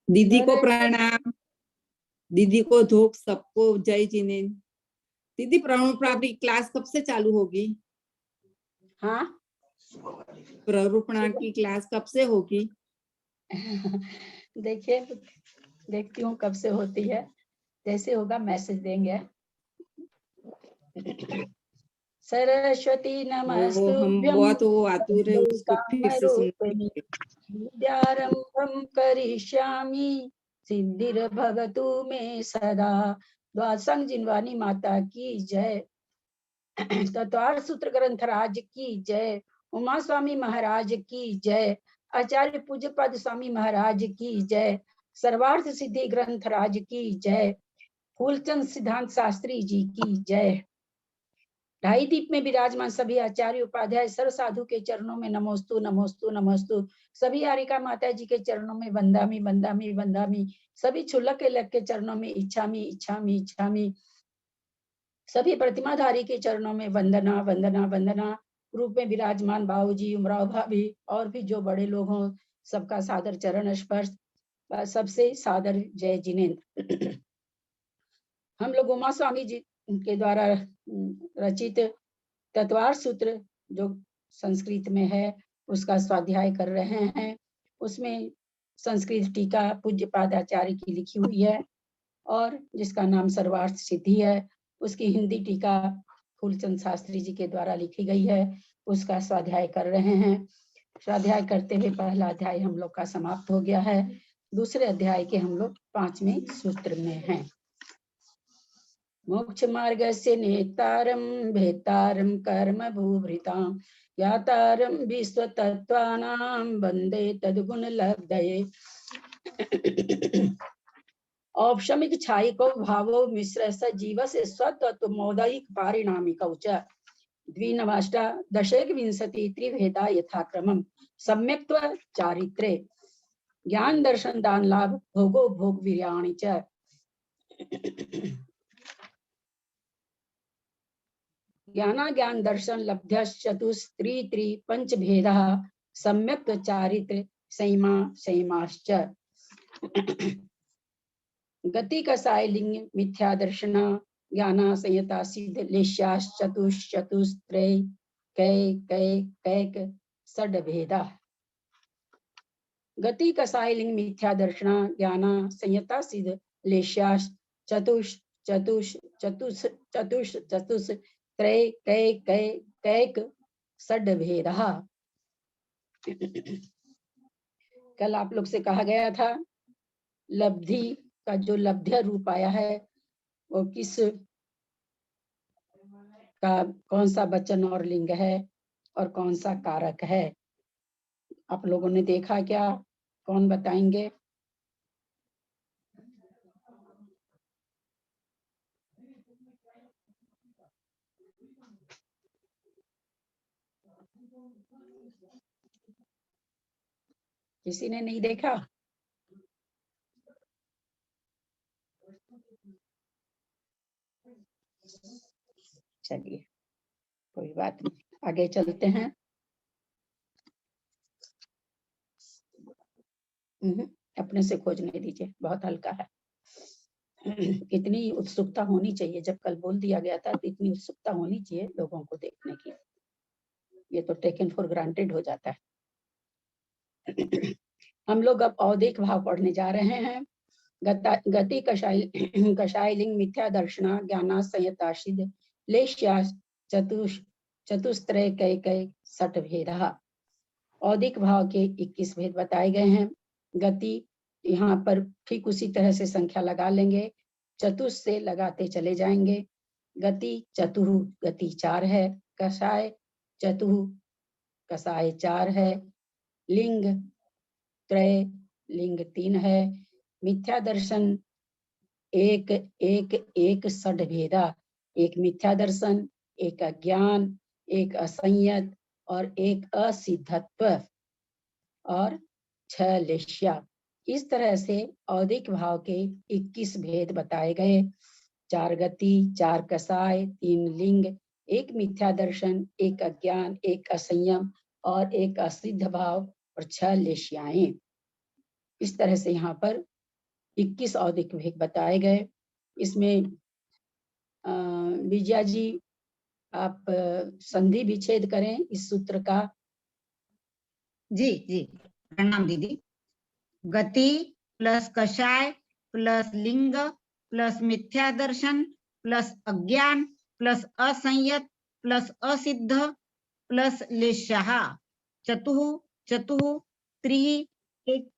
दीदी को प्रणाम, दीदी को धोख, सबको जय जिनेन्द्र। दीदी प्रारूपणा की क्लास कब से चालू होगी? हाँ, प्रारूपणा की क्लास कब से होगी? देखिए, देखती हूँ कब से होती है, जैसे होगा मैसेज देंगे। सरस्वती नमस्तुभ्यं बहुत वो आतुर है, उसको फिर से सुन। विद्यारंभं करिष्यामि सिद्धिर्भवतु मे सदा। द्वादशांग जिनवानी माता की जय। तत्वार सूत्र ग्रंथराज की जय। उमा स्वामी महाराज की जय। आचार्य पूज्य पद स्वामी महाराज की जय। सर्वार्थ सिद्धि ग्रंथराज की जय। फूलचंद सिद्धांत शास्त्री जी की जय। ढाई दीप में विराजमान सभी आचार्य उपाध्याय सर्व साधु के चरणों में नमोस्तु नमोस्तु नमोस्तु। सभी आरिका माता जी के चरणों में वंदामी वंदामी वंदामी। सभी छुल्लक के लग के चरणों में इच्छामी इच्छामी इच्छामी। सभी प्रतिमाधारी के चरणों में वंदना वंदना वंदना। रूप में विराजमान बाबूजी, उमराव भाभी और भी जो बड़े लोग हों, सबका सादर चरण स्पर्श। सबसे सादर जय जिनेन्द्र। हम लोग उमा स्वामी जी के द्वारा रचित तत्वार सूत्र जो संस्कृत में है उसका स्वाध्याय कर रहे हैं। उसमें संस्कृत टीका पूज्य पादाचार्य की लिखी हुई है और जिसका नाम सर्वार्थ सिद्धि है, उसकी हिंदी टीका फूलचंद शास्त्री जी के द्वारा लिखी गई है, उसका स्वाध्याय कर रहे हैं। स्वाध्याय करते हुए पहला अध्याय हम लोग का समाप्त हो गया है। दूसरे अध्याय के हम लोग 5वें सूत्र में हैं। मोक्ष मार्गस्य नेतारं भेतारं कर्म भूभृतां यातारं विश्वतत्त्वानां वन्दे तद्गुण लब्धये। औपशमिक छायिको भावो मिश्र स जीव से स्वतत्व मौदायिक पारिणामिकौ च द्विनवाष्टा दशेक विंशति त्रिभेदा यथाक्रमं सम्यक्त्व चारित्रे ज्ञान दर्शन दान लाभ भोगो भोग वीर्याणि च। ज्ञाना ज्ञान दर्शन लब्ध्यश्चतुस्त्री त्रि पंच भेदा सम्यक् चारित्र संयमा संयमाश्च। गति कसाय लिंग मिथ्या दर्शना ज्ञाना संयता सिद्ध लेश्याश्चतुश्चतुस्त्रय कै कै कैक षड भेदा। गति कसाय लिंग मिथ्या दर्शना ज्ञाना संयता सिद्ध लेश्याश् चतुष चतुष चतुष चतुष चतुष त्रय कै कै कैक षड भेदा। कल आप लोग से कहा गया था लब्धि का जो लब्ध्य रूप आया है वो किस का कौन सा वचन और लिंग है और कौन सा कारक है। आप लोगों ने देखा क्या? कौन बताएंगे? किसी ने नहीं देखा? चलिए कोई बात नहीं, आगे चलते हैं। अपने से खोजने दीजिए, बहुत हल्का है। इतनी उत्सुकता होनी चाहिए, जब कल बोल दिया गया था तो इतनी उत्सुकता होनी चाहिए लोगों को देखने की। ये तो टेकन फॉर ग्रांटेड हो जाता है। हम लोग अब औदिक भाव पढ़ने जा रहे हैं। गति कषाय लिंग मिथ्या दर्शना ज्ञाना संयता सिद्ध लेश्या चतुस्त्रय कै कै षट भेदा। औदिक भाव के 21 भेद बताए गए हैं। गति यहाँ पर ठीक उसी तरह से संख्या लगा लेंगे, चतुष से लगाते चले जाएंगे। गति चतुः गति 4 है, कषाय चतुः कषाय 4 है, लिंग त्रय लिंग 3 है, मिथ्या दर्शन एक एक एक षड भेदा, एक मिथ्या दर्शन, एक अज्ञान, एक असंयत और एक असिद्धत्व और 6 लेश्या। इस तरह से औदिक भाव के 21 भेद बताए गए। 4 गति, 4 कसाय, 3 लिंग, एक मिथ्या दर्शन, एक अज्ञान, एक असंयम और एक असिद्ध भाव और 6 लेश्याएं। इस तरह से यहाँ पर 21 औदिक भेद बताए गए। इसमें विजया जी आप संधि विच्छेद करें इस सूत्र का। जी जी, प्रणाम दीदी। गति प्लस कषाय प्लस लिंग प्लस मिथ्या दर्शन प्लस अज्ञान प्लस असंयत प्लस असिद्ध प्लस लेशः चतुः चतुः त्रि एक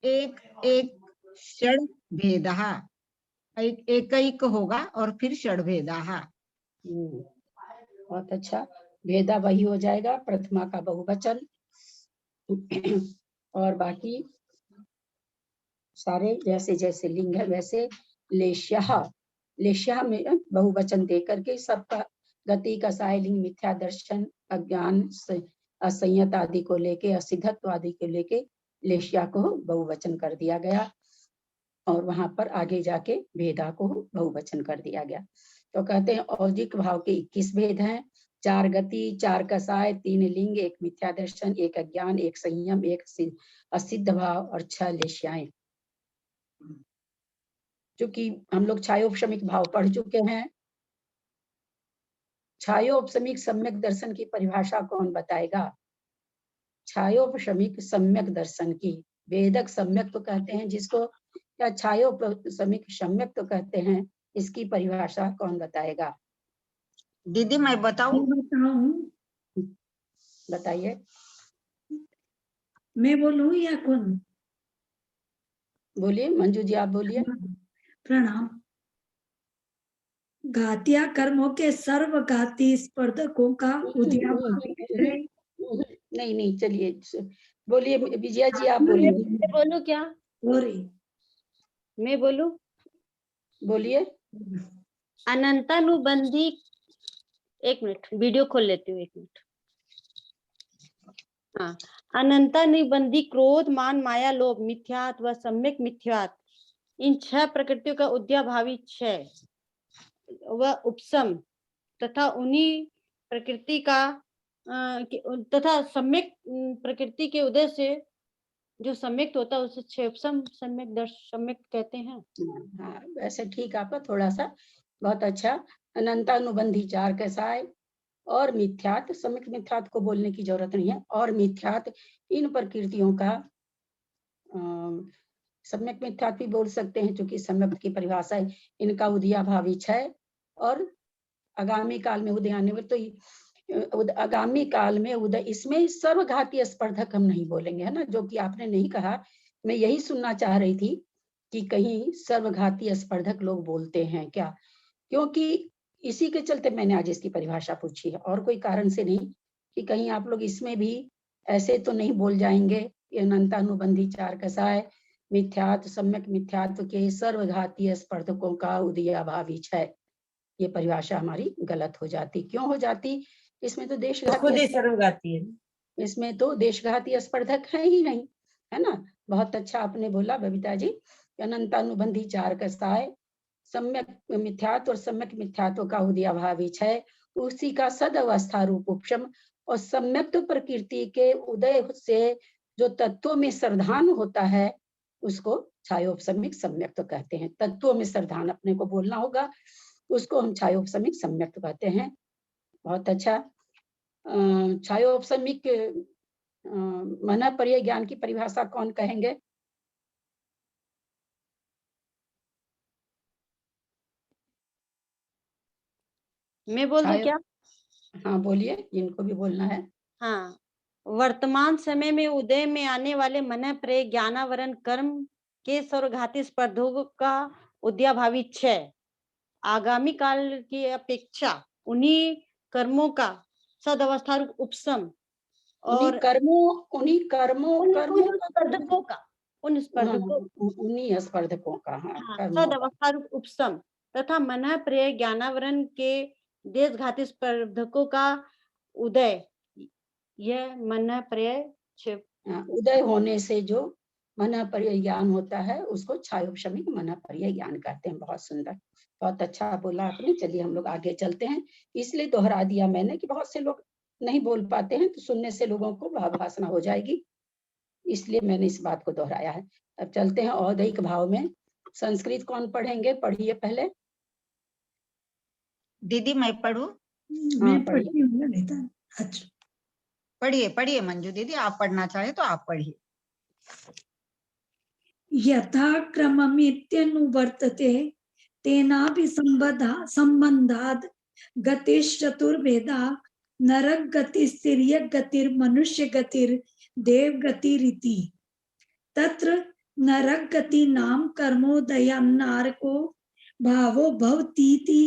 एक एक षड भेदः। एक होगा और फिर षड भेदः। बहुत अच्छा, भेदा वही हो जाएगा, प्रथमा का बहुवचन। और बाकी सारे जैसे जैसे लिंग है वैसे लेश्यः, लेश्यः में बहुवचन दे करके सबका गति का साय लिंग मिथ्या दर्शन अज्ञान असंयत आदि को लेके असिद्धत्व आदि को लेके लेश्या को बहुवचन कर दिया गया और वहां पर आगे जाके भेदा को बहुवचन कर दिया गया। तो कहते हैं औदिक भाव के 21 भेद हैं, 4 गति, 4 कसाय, 3 लिंग, 1 मिथ्या दर्शन, 1 अज्ञान, 1 संयम, 1 असिद्ध भाव और 6 लेश्याएं। चूंकि हम लोग छायोपशमिक भाव पढ़ चुके हैं, छायोपशमिक सम्यक दर्शन की परिभाषा कौन बताएगा? छायोपशमिक सम्यक दर्शन की, वेदक सम्यक तो कहते हैं जिसको, या छायोपशमिक सम्यक तो कहते हैं, इसकी परिभाषा कौन बताएगा? दीदी मैं बताऊं? बताइए। मैं बोलूं या कौन? बोलिए मंजू जी, आप बोलिए। प्रणाम। घातिया कर्मों के सर्वघाती स्पर्धकों का उद्यापन है। नहीं नहीं, चलिए बोलिए विजया जी, आप बोलिए। मैं बोलूं क्या? सॉरी, मैं बोलूं? बोलिए। अनंतानुबंधी, एक मिनट वीडियो खोल लेती हूँ, एक मिनट। हाँ, अनंतानुबंधी क्रोध मान माया लोभ मिथ्यात्व व सम्यक मिथ्यात्व, इन 6 प्रकृतियों का उद्याभावी क्षय व उपशम तथा उन्हीं प्रकृति का तथा सम्यक प्रकृति के उदय से जो सम्यक होता है उसे क्षय उपशम सम्यक सम्यक कहते हैं। हाँ वैसे ठीक, आपका थोड़ा सा बहुत अच्छा। अनंतानुबंधी 4 कसाय और मिथ्यात, सम्यक मिथ्यात को बोलने की जरूरत नहीं है, और मिथ्यात इन प्रकृतियों का, सम्यक मिथ्यात भी बोल सकते हैं क्योंकि सम्यक की परिभाषा है, इनका उदयाभावी क्षय और आगामी काल में उदय आने में, तो आगामी काल में उदय, इसमें सर्वघाती स्पर्धक हम नहीं बोलेंगे, है ना, जो कि आपने नहीं कहा। मैं यही सुनना चाह रही थी कि कहीं सर्वघाती स्पर्धक लोग बोलते हैं क्या, क्योंकि इसी के चलते मैंने आज इसकी परिभाषा पूछी है, और कोई कारण से नहीं कि कहीं आप लोग इसमें भी ऐसे तो नहीं बोल जाएंगे कि अनंतानुबंधी 4 कसाय मिथ्यात्व सम्यक मिथ्यात्व के सर्वघाती स्पर्धकों का उदयाभावी क्षय, ये परिभाषा हमारी गलत हो जाती। क्यों हो जाती? इसमें तो देशघाती सर्वघाती है, इसमें तो देशघाती स्पर्धक है ही नहीं, है ना। बहुत अच्छा आपने बोला बबीता जी, अनंतानुबंधी 4 कसाय सम्यक मिथ्यात्व और सम्यक मिथ्यात्व का उदयाभावी क्षय, उसी का सद अवस्था रूप उपशम, और सम्यक प्रकृति के उदय से जो तत्वों में सर्धान होता है उसको छायोपशमिक सम्यक तो कहते हैं। तत्वों में सर्धान अपने को बोलना होगा, उसको हम छायोपशमिक सम्यक कहते हैं। बहुत अच्छा। छायोपशमिक मन पर्याय ज्ञान की परिभाषा कौन कहेंगे? मैं बोल दूं क्या? हाँ बोलिए, जिनको भी बोलना है। हाँ, वर्तमान समय में उदय में आने वाले मन प्रेय ज्ञानावरण कर्म के सर्वघाती स्पर्धकों का उद्याभावी क्षय, आगामी काल की अपेक्षा उन्हीं कर्मों का सदवस्था रूप उपशम, और उन्हीं कर्मों स्पर्धकों का, उन स्पर्धकों, उन्हीं स्पर्धकों का, हाँ, सदवस्था रूप उपशम तथा मन प्रेय ज्ञानावरण के देशघाती स्पर्धकों का उदय, यह मन प्रेय उदय होने से जो मन पर्याय ज्ञान होता है उसको छायोपशमिक मन पर्याय ज्ञान कहते हैं। बहुत सुंदर, बहुत अच्छा बोला आपने। चलिए हम लोग आगे चलते हैं, इसलिए दोहरा दिया मैंने कि बहुत से लोग नहीं बोल पाते हैं, तो सुनने से लोगों को भावना हो जाएगी, इसलिए मैंने इस बात को दोहराया है। अब चलते हैं औदैहिक भाव में। संस्कृत कौन पढ़ेंगे? पढ़िए पहले। दीदी मैं पढ़ूं? मैं पढ़िए। पढ़ती हूँ ललिता। अच्छा, पढ़िए पढ़िए मंजू दीदी, आप पढ़ना चाहे तो आप पढ़िए। यथा क्रममित्यनुवर्तते तेनापि संबंधात् गतिश्चतुर्वेदा नरक गतिस्तिर्यक गतिर्मनुष्य गतिर्देव गतिरिति। तत्र नरक गति नाम कर्मोदयान्नारको भावो भवतीति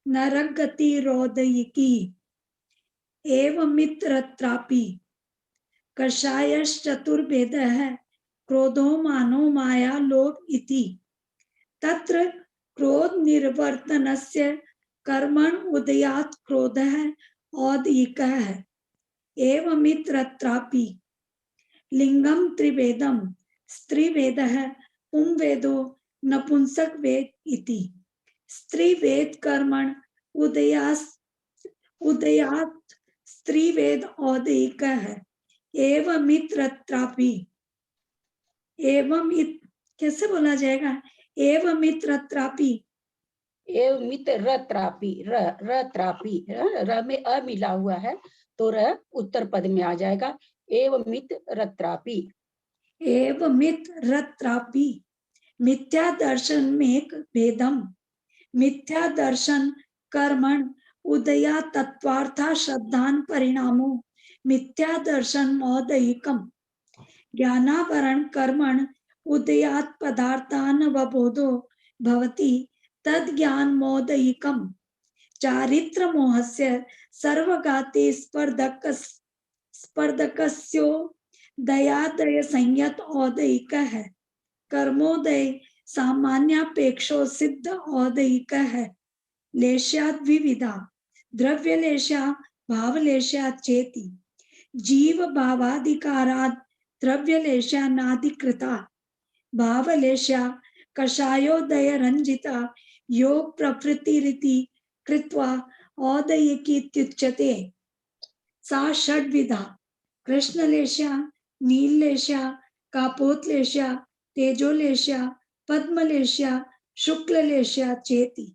नरक गतिरोदयिकी एवमित्रत्रापि कषायश्चतुर्वेदः क्रोधो मानो माया लोभ इति। तत्र क्रोध निर्वर्तनस्य कर्मण उदयात् क्रोधः औदयिकः एवमित्रत्रापि लिंगम त्रिवेदम स्त्रीवेदः पुंवेदो नपुंसक वेद इति। स्त्रीवेद कर्मण उदयात् स्त्रीवेद औदयिकः एवमित्रत्रापि। कैसे बोला जाएगा? एवमित्रत्रापि। एव मित्र त्रापी, त्रापी, र में अ मिला हुआ है तो र उत्तर पद में आ जाएगा। एव मित्र त्रापी। एवमित्रत्रापि मिथ्या दर्शन में भेदम। मिथ्या दर्शन कर्मण उदया तत्वार्था श्रद्धान परिणामो मिथ्या दर्शन मौदयिकम। ज्ञानावरण कर्मण उदयात् पदार्थान वबोधो भवति तद ज्ञान मोदयिकम। चारित्र मोहस्य सर्वगाति स्पर्धकस्यो दयादय संयत औदयिक है। कर्मोदय सामान्यापेक्षो सिद्ध औदयिक है। लेशाद्विविधा द्रव्यलेशा भावलेशा चेति। जीव भावाधिकारात् द्रव्यलेशा नाधिकृता भावलेशा कषायोदय रंजिता योग प्रवृत्तिरिति कृत्वा औदयिकीत्युच्यते। सा षड्विधा कृष्णलेशा नीललेशा कापोतलेशा तेजोलेशा पद्मलेशा शुक्ललेशा चेति।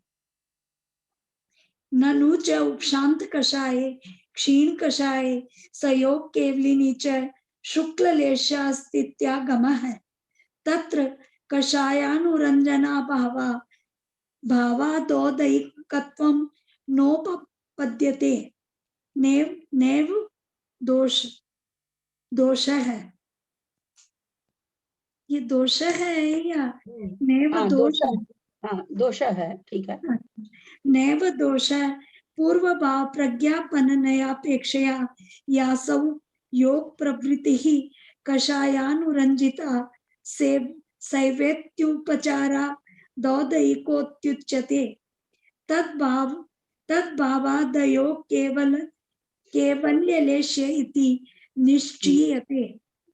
ननु च उपशांत कषाये क्षीण कषाये सयोग केवलिनी च शुक्ललेशा स्थित्यागमः। तत्र कषायानुरंजना भावा भावादोदयिकत्वं नोपपद्यते। नैव दोष है। ये दोष है या नैव हाँ, दोष? दोष है, ठीक है। नैव दोष पूर्व भाव प्रज्ञापननयापेक्षया यासौ योग प्रवृत्ति ही कषायानुरंजिता से सैवेत्युपचारा दौदयिकोत्युच्यते। तद्भावादयो केवल्यलेश्य इति निश्चीयते।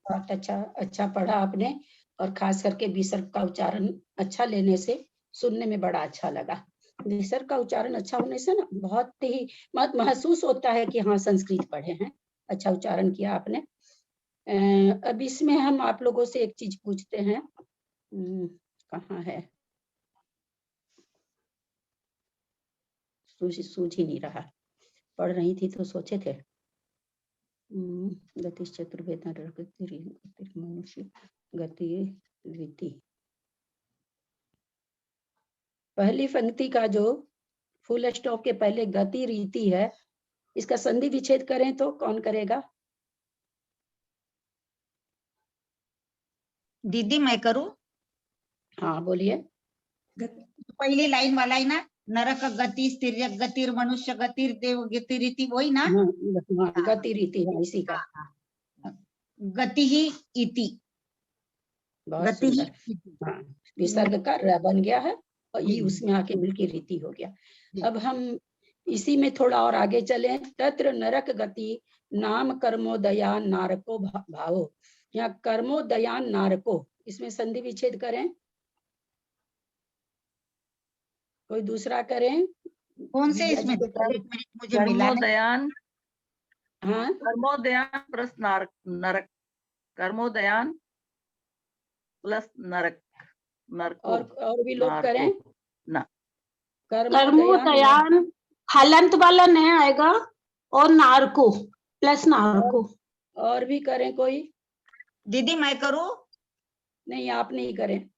बहुत अच्छा पढ़ा आपने, और खास करके विसर्ग का उच्चारण अच्छा लेने से सुनने में बड़ा अच्छा लगा। विसर्ग का उच्चारण अच्छा होने से ना बहुत ही महसूस होता है कि हाँ संस्कृत पढ़े हैं। अच्छा उच्चारण किया आपने। अब इसमें हम आप लोगों से एक चीज पूछते हैं। कहाँ है? सूझ ही नहीं रहा। पढ़ रही थी तो सोचे थे। गतिश चतुर्वेद मनुष्य गति। पहली पंक्ति का जो फुल स्टॉप के पहले गति रीति है, इसका संधि विच्छेद करें तो कौन करेगा? दीदी मैं करूं? हाँ बोलिए। पहली लाइन वाला ही ना, नरक गति स्थिर्यक गतिर मनुष्य गतिर देव गतिरिति, वही ना? गति रीति है इसी का। गति ही इति। बहुत सुंदर। हाँ, विसर्ग का र बन गया है और ई उसमें आके मिलके रीति हो गया। अब हम इसी में थोड़ा और आगे चले। तत्र नरक गति नाम कर्मोदयान नारको भावो। यहाँ कर्मोदयान नारको, इसमें संधि विच्छेद करें। कोई दूसरा करें? कौन से इसमें? मुझे कर्मोदयान। हाँ, कर्मोदयान प्लस नरक। कर्मोदयान प्लस नरक। नरको और भी लोग करें। नारको ना कर्मोदयान हलंत वाला नहीं आएगा और नारको प्लस नारको। और भी करें कोई? दीदी मैं करूं? नहीं, आप नहीं करें,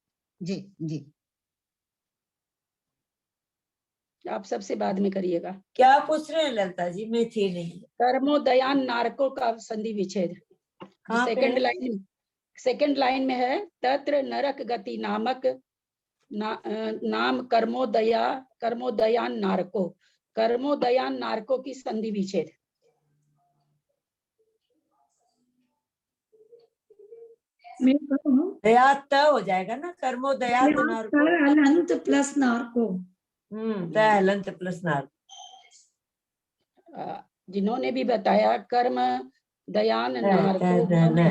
जी जी। आप सबसे बाद में करिएगा। क्या पूछ रहे हैं ललता जी? मैं थी नहीं। कर्मोदयान नारको का संधि विच्छेद कहाँ पे सेकंड है? लाइन, सेकंड लाइन में है। तत्र नरक गति नामक नाम कर्मोदयान नारको, कर्मोदयान नारको की संधि विच्छेद। मैं कहूँ दयात हो जाएगा ना, कर्मोदयात narco. हलंत plus narco. दयालंत plus narco. जिन्होंने भी बताया कर्म दयान नारको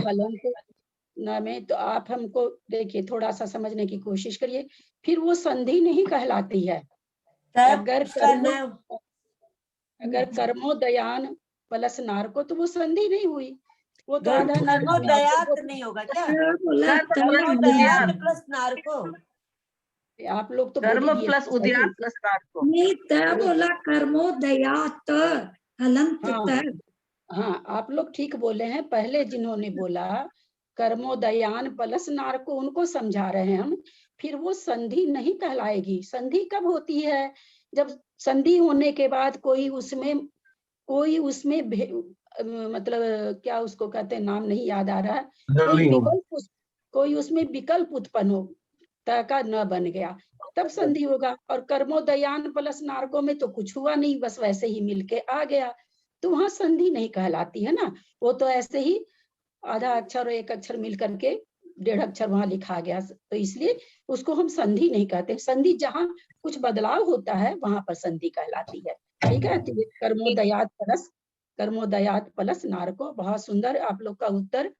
हलंत न में, तो आप हमको देखिए थोड़ा सा समझने की कोशिश करिए। फिर वो संधि नहीं कहलाती है। अगर कर्मोदयान प्लस नारको तो वो संधि नहीं हुई, वो तो आधा कर्मोदयात नहीं होगा क्या? बोला कर्मोदयात प्लस नारको। आप लोग तो कर्म बोल ही दिए प्लस सही। उद्यान प्लस नारको। नहीं तय बोला कर्मोदयात हलंत हाँ। तय। हाँ, आप लोग ठीक बोले हैं। पहले जिन्होंने बोला कर्मोदयान प्लस नारको, उनको समझा रहे हैं हम। फिर वो संधि नहीं कहलाएगी। संधि कब होती है? जब संधि होने के बाद कोई उसमें मतलब क्या उसको कहते हैं, नाम नहीं याद आ रहा है, कोई उसमें विकल्प उत्पन्न हो, त का न बन गया, तब संधि होगा। और कर्मोदयान प्लस नारको में तो कुछ हुआ नहीं, बस वैसे ही मिलके आ गया, तो वहां संधि नहीं कहलाती है ना। वो तो ऐसे ही आधा अक्षर और एक अक्षर मिल करके 1.5 अक्षर वहां लिखा गया, तो इसलिए उसको हम संधि नहीं कहते। संधि जहां कुछ बदलाव होता है वहां पर संधि कहलाती है। ठीक है, तो ये कर्मोदयात प्लस नारको। बहुत सुंदर आप लोग का उत्तर।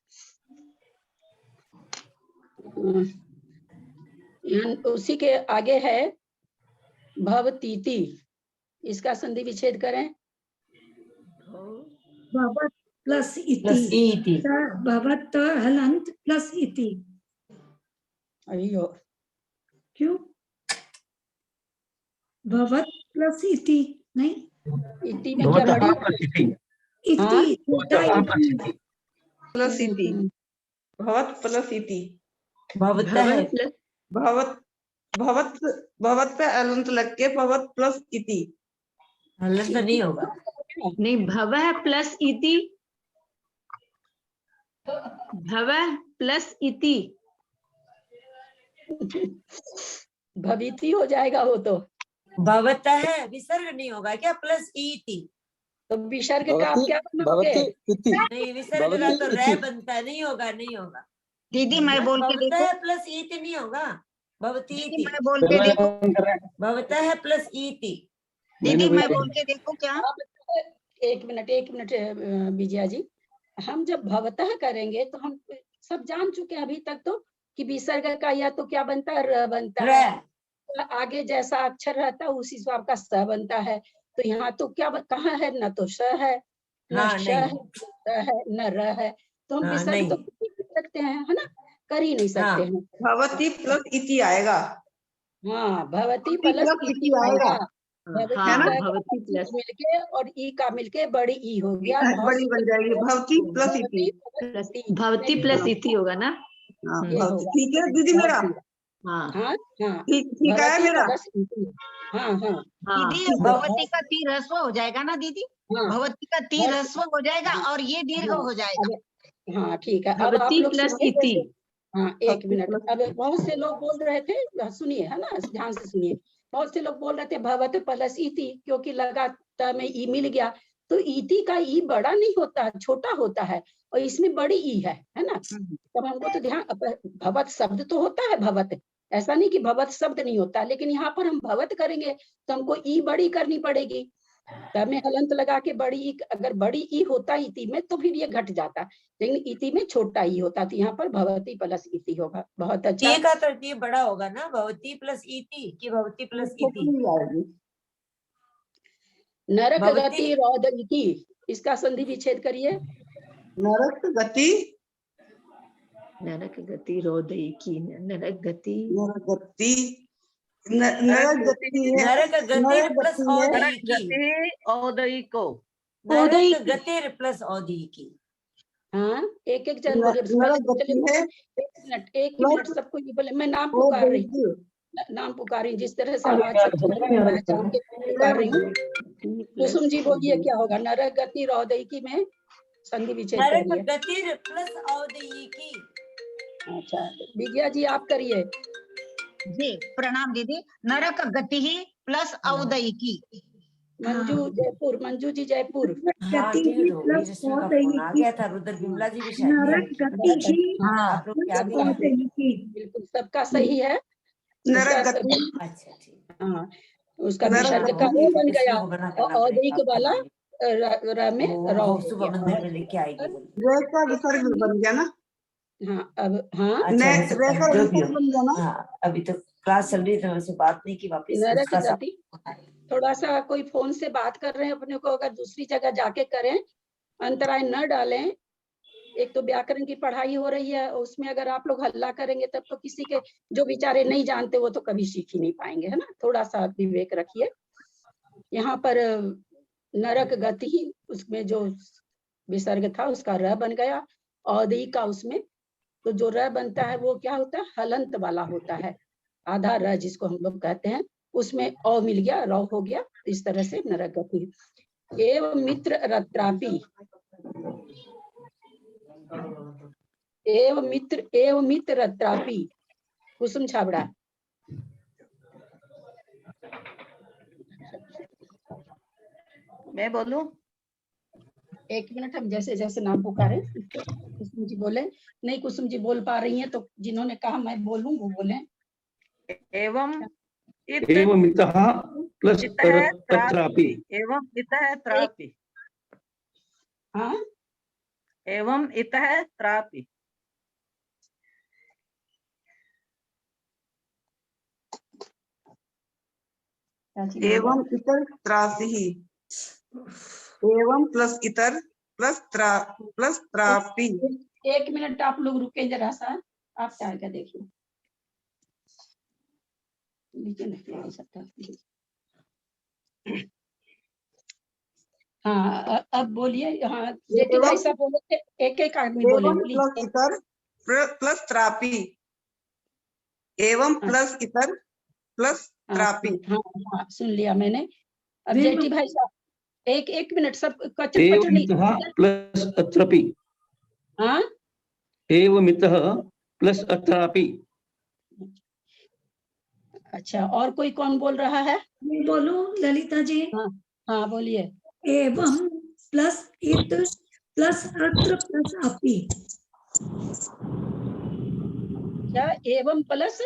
उसी के आगे है भवतीति, इसका संधि विच्छेद करें। भवत प्लस इति। भवत हलंत प्लस इति। अयो, क्यों? भवत प्लस इति नहीं, इति में क्या बड़ी इति छोटा इति प्लस इति। भवत प्लस इति। भवत भवत पे अलंत लग के भवत प्लस इति। हलंत नहीं होगा। नहीं, भव प्लस इति, भव प्लस इति। भविति हो जाएगा वो तो। भवत है, विसर्ग नहीं होगा क्या? प्लस इति। तो विसर्ग का आप क्या बनाओगे? नहीं, विसर्ग का तो रे बनता है, नहीं होगा, नहीं होगा। दीदी मैं बोल के देखो। भवतः प्लस इति नहीं होगा। भवती दीदी मैं बोल के देखो। भवतः प्लस इति। दीदी मैं बोल के देखो क्या? एक मिनट विजया जी, हम जब भवतः करेंगे तो हम सब जान चुके हैं अभी तक तो कि विसर्ग का या तो क्या बनता है, र बनता है, आगे जैसा अक्षर रहता है उसी से आपका स बनता है। तो यहाँ तो क्या कहाँ है, न तो श है, न श है, न र है, तो हम विसर्ग तो कर सकते हैं, है ना, कर ही नहीं सकते हैं। भवती प्लस इति आएगा। हाँ, भवती प्लस इति आएगा। भवती प्लस मिलके और ई का मिलके बड़ी ई हो गया, बड़ी बन जाएगी। भवती प्लस इति। भवती प्लस इति होगा ना? ठीक है दीदी मेरा। हाँ हाँ ठीक है मेरा। हाँ हाँ दीदी भगवती का ती ह्रस्व हो जाएगा ना दीदी? भगवती का ती ह्रस्व हो जाएगा और ये दीर्घ हो जाएगा। हाँ ठीक है। अब आप लोग प्लस इति। हाँ एक मिनट, अब बहुत से लोग बोल रहे थे, सुनिए, है ना, ध्यान से सुनिए। बहुत से लोग बोल रहे थे भवत प्लस इति, क्योंकि लगातार में ई मिल गया, तो इति का ई बड़ा नहीं होता, छोटा होता है, और इसमें बड़ी ई है ना। तब हमको तो ध्यान, भवत शब्द तो होता है भवत, ऐसा नहीं कि भवत शब्द नहीं होता, लेकिन यहाँ पर हम भवत करेंगे तो हमको ई बड़ी करनी पड़ेगी। तब में हलंत लगा के बड़ी ई, अगर बड़ी ई होता इति में तो फिर ये घट जाता, लेकिन इति में छोटा ई होता, तो यहाँ पर भवती प्लस इति होगा। बहुत अच्छा। का तरतीब बड़ा होगा ना, भवती प्लस इति की भवती प्लस इति। नरक गति रौद इति, इसका संधि विच्छेद करिए। नरक गति नरक गति रोदई की नरक गति नरगति नरगति है नरक गतिर प्लस नरगति है औदई की औदई को औदई नरक गतिर प्लस औदई की हाँ एक एक जन बोलिए। पहले नरगति चलिए, है एक मिनट सबको ये बोले, मैं नाम पुकार रही हूँ, नाम पुकार रही हूँ, जिस तरह से आज सबको पहचान के पुकार रही हूँ। कुसुम जी बोलिए क्या होगा? नरक गति रौदई की में संधि विच्छेद नरक करिए। गतिर प्लस औदई की। अच्छा विजया जी आप करिए। जी प्रणाम दीदी। नरक गति ही प्लस औदई की। मंजू जयपुर, मंजू जी जयपुर। हाँ ठीक है, तो प्लस रश्मि का फोन आ गया था, रुद्र बिमला जी भी शायद नहीं नरक आई थी। गति ही हाँ आप लोग क्या भी सबका हैं? बिल्कुल सबका सही है। नरक उसका गति अच्छा ठीक। हाँ उसका नरक विसर्ग गति का ही बन गया, इसको बना करना और पड़ेगा औदई वाला आपको। र में वो रौ हो सुबह गया। मंदिर में लेके आएगी बोली। रेखा विसर्ग बन गया ना। हाँ अब हाँ अच्छा हो सकता रेखा है, जो भी विसर्ग बन गया हो। ना। हाँ अभी तो क्लास चल रही है, तो बात नहीं की, वापस नरक उसका सब गति थोड़ा सा कोई फोन से बात कर रहे हैं अपने को, अगर दूसरी जगह जाके करें, अंतराय न डालें। एक तो व्याकरण की पढ़ाई हो रही है, उसमें अगर आप लोग हल्ला करेंगे तब तो किसी के जो बेचारे नहीं जानते वो तो कभी सीख ही नहीं पाएंगे, है ना। थोड़ा सा विवेक रखिए। यहाँ पर नरक गति ही उसमें जो विसर्ग था उसका र बन गया, औदई का उसमें तो जो र बनता है वो क्या होता है? हलंत वाला होता है, आधा र जिसको हम लोग कहते हैं, उसमें औ मिल गया, रौ हो गया। इस तरह से नरक गति। एवं मित्र रत्रापि, एवं मित्र रत्रापि। कुसुम छाबड़ा। मैं बोलूं? एक मिनट, हम जैसे जैसे नाम पुकारे कुसुम जी बोले। नहीं कुसुम जी बोल पा रही हैं तो जिन्होंने कहा मैं बोलूं वो बोले। एवं एवं इतः प्लस इतः तत्रापि एवं इतः त्रापि हाँ एवं इतः त्रापि। एवं इतर त्रासि ही। एवं प्लस इतर प्लस त्रापि। एक मिनट आप लोग रुके जरा सा, आप क्या क्या देखिए नीचे नहीं आ सकता। हाँ अब बोलिए। हाँ जेठी भाई साहब बोले, एक एक आदमी बोले एवं प्लीज। प्लस इतर प्लस त्रापि। एवं प्लस इतर प्लस त्रापि। हाँ हाँ सुन लिया मैंने। अब जेठी भाई साहब एक एक मिनट, सब कचर एवं पचर नहीं। इतः प्लस अत्रापि। हाँ एवं इतः प्लस अत्रापि। अच्छा, और कोई कौन बोल रहा है? मैं बोलूं ललिता जी? हाँ हाँ बोलिए। एवं प्लस इत प्लस अत्र प्लस अपि। क्या एवं प्लस?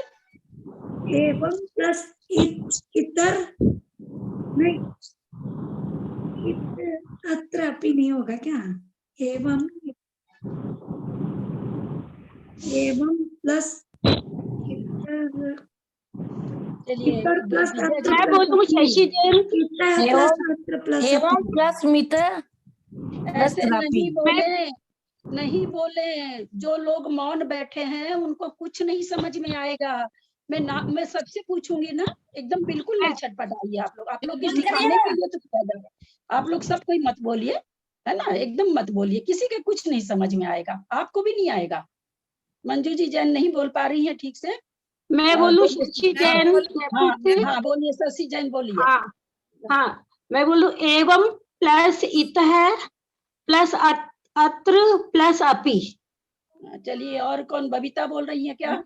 एवं प्लस इतर नहीं, अत्र अपि नहीं होगा क्या? एवं प्लस चलिए इतर प्लस अत्र मैं प्लस बोलूं शशि जैन? इतर प्लस अत्र प्लस एवं अपि। प्लस मित्र ऐसे नहीं बोले, नहीं बोले। जो लोग मौन बैठे हैं उनको कुछ नहीं समझ में आएगा। मैं सबसे पूछूंगी ना, एकदम बिल्कुल नहीं छटपटाइए। आप लोग की सिखाने के लिए तो फायदा है। आप लोग सब कोई मत बोलिए, है ना, एकदम मत बोलिए, किसी के कुछ नहीं समझ में आएगा, आपको भी नहीं आएगा। मंजू जी जैन नहीं बोल पा रही है ठीक से। मैं बोलूं शशि जैन? हाँ हाँ बोलिए शशि जैन बोलिए। हाँ हाँ मैं बोलूं एवं प्लस इतः प्लस अत्र प्लस अपि। चलिए और कौन? बबीता बोल रही है क्या?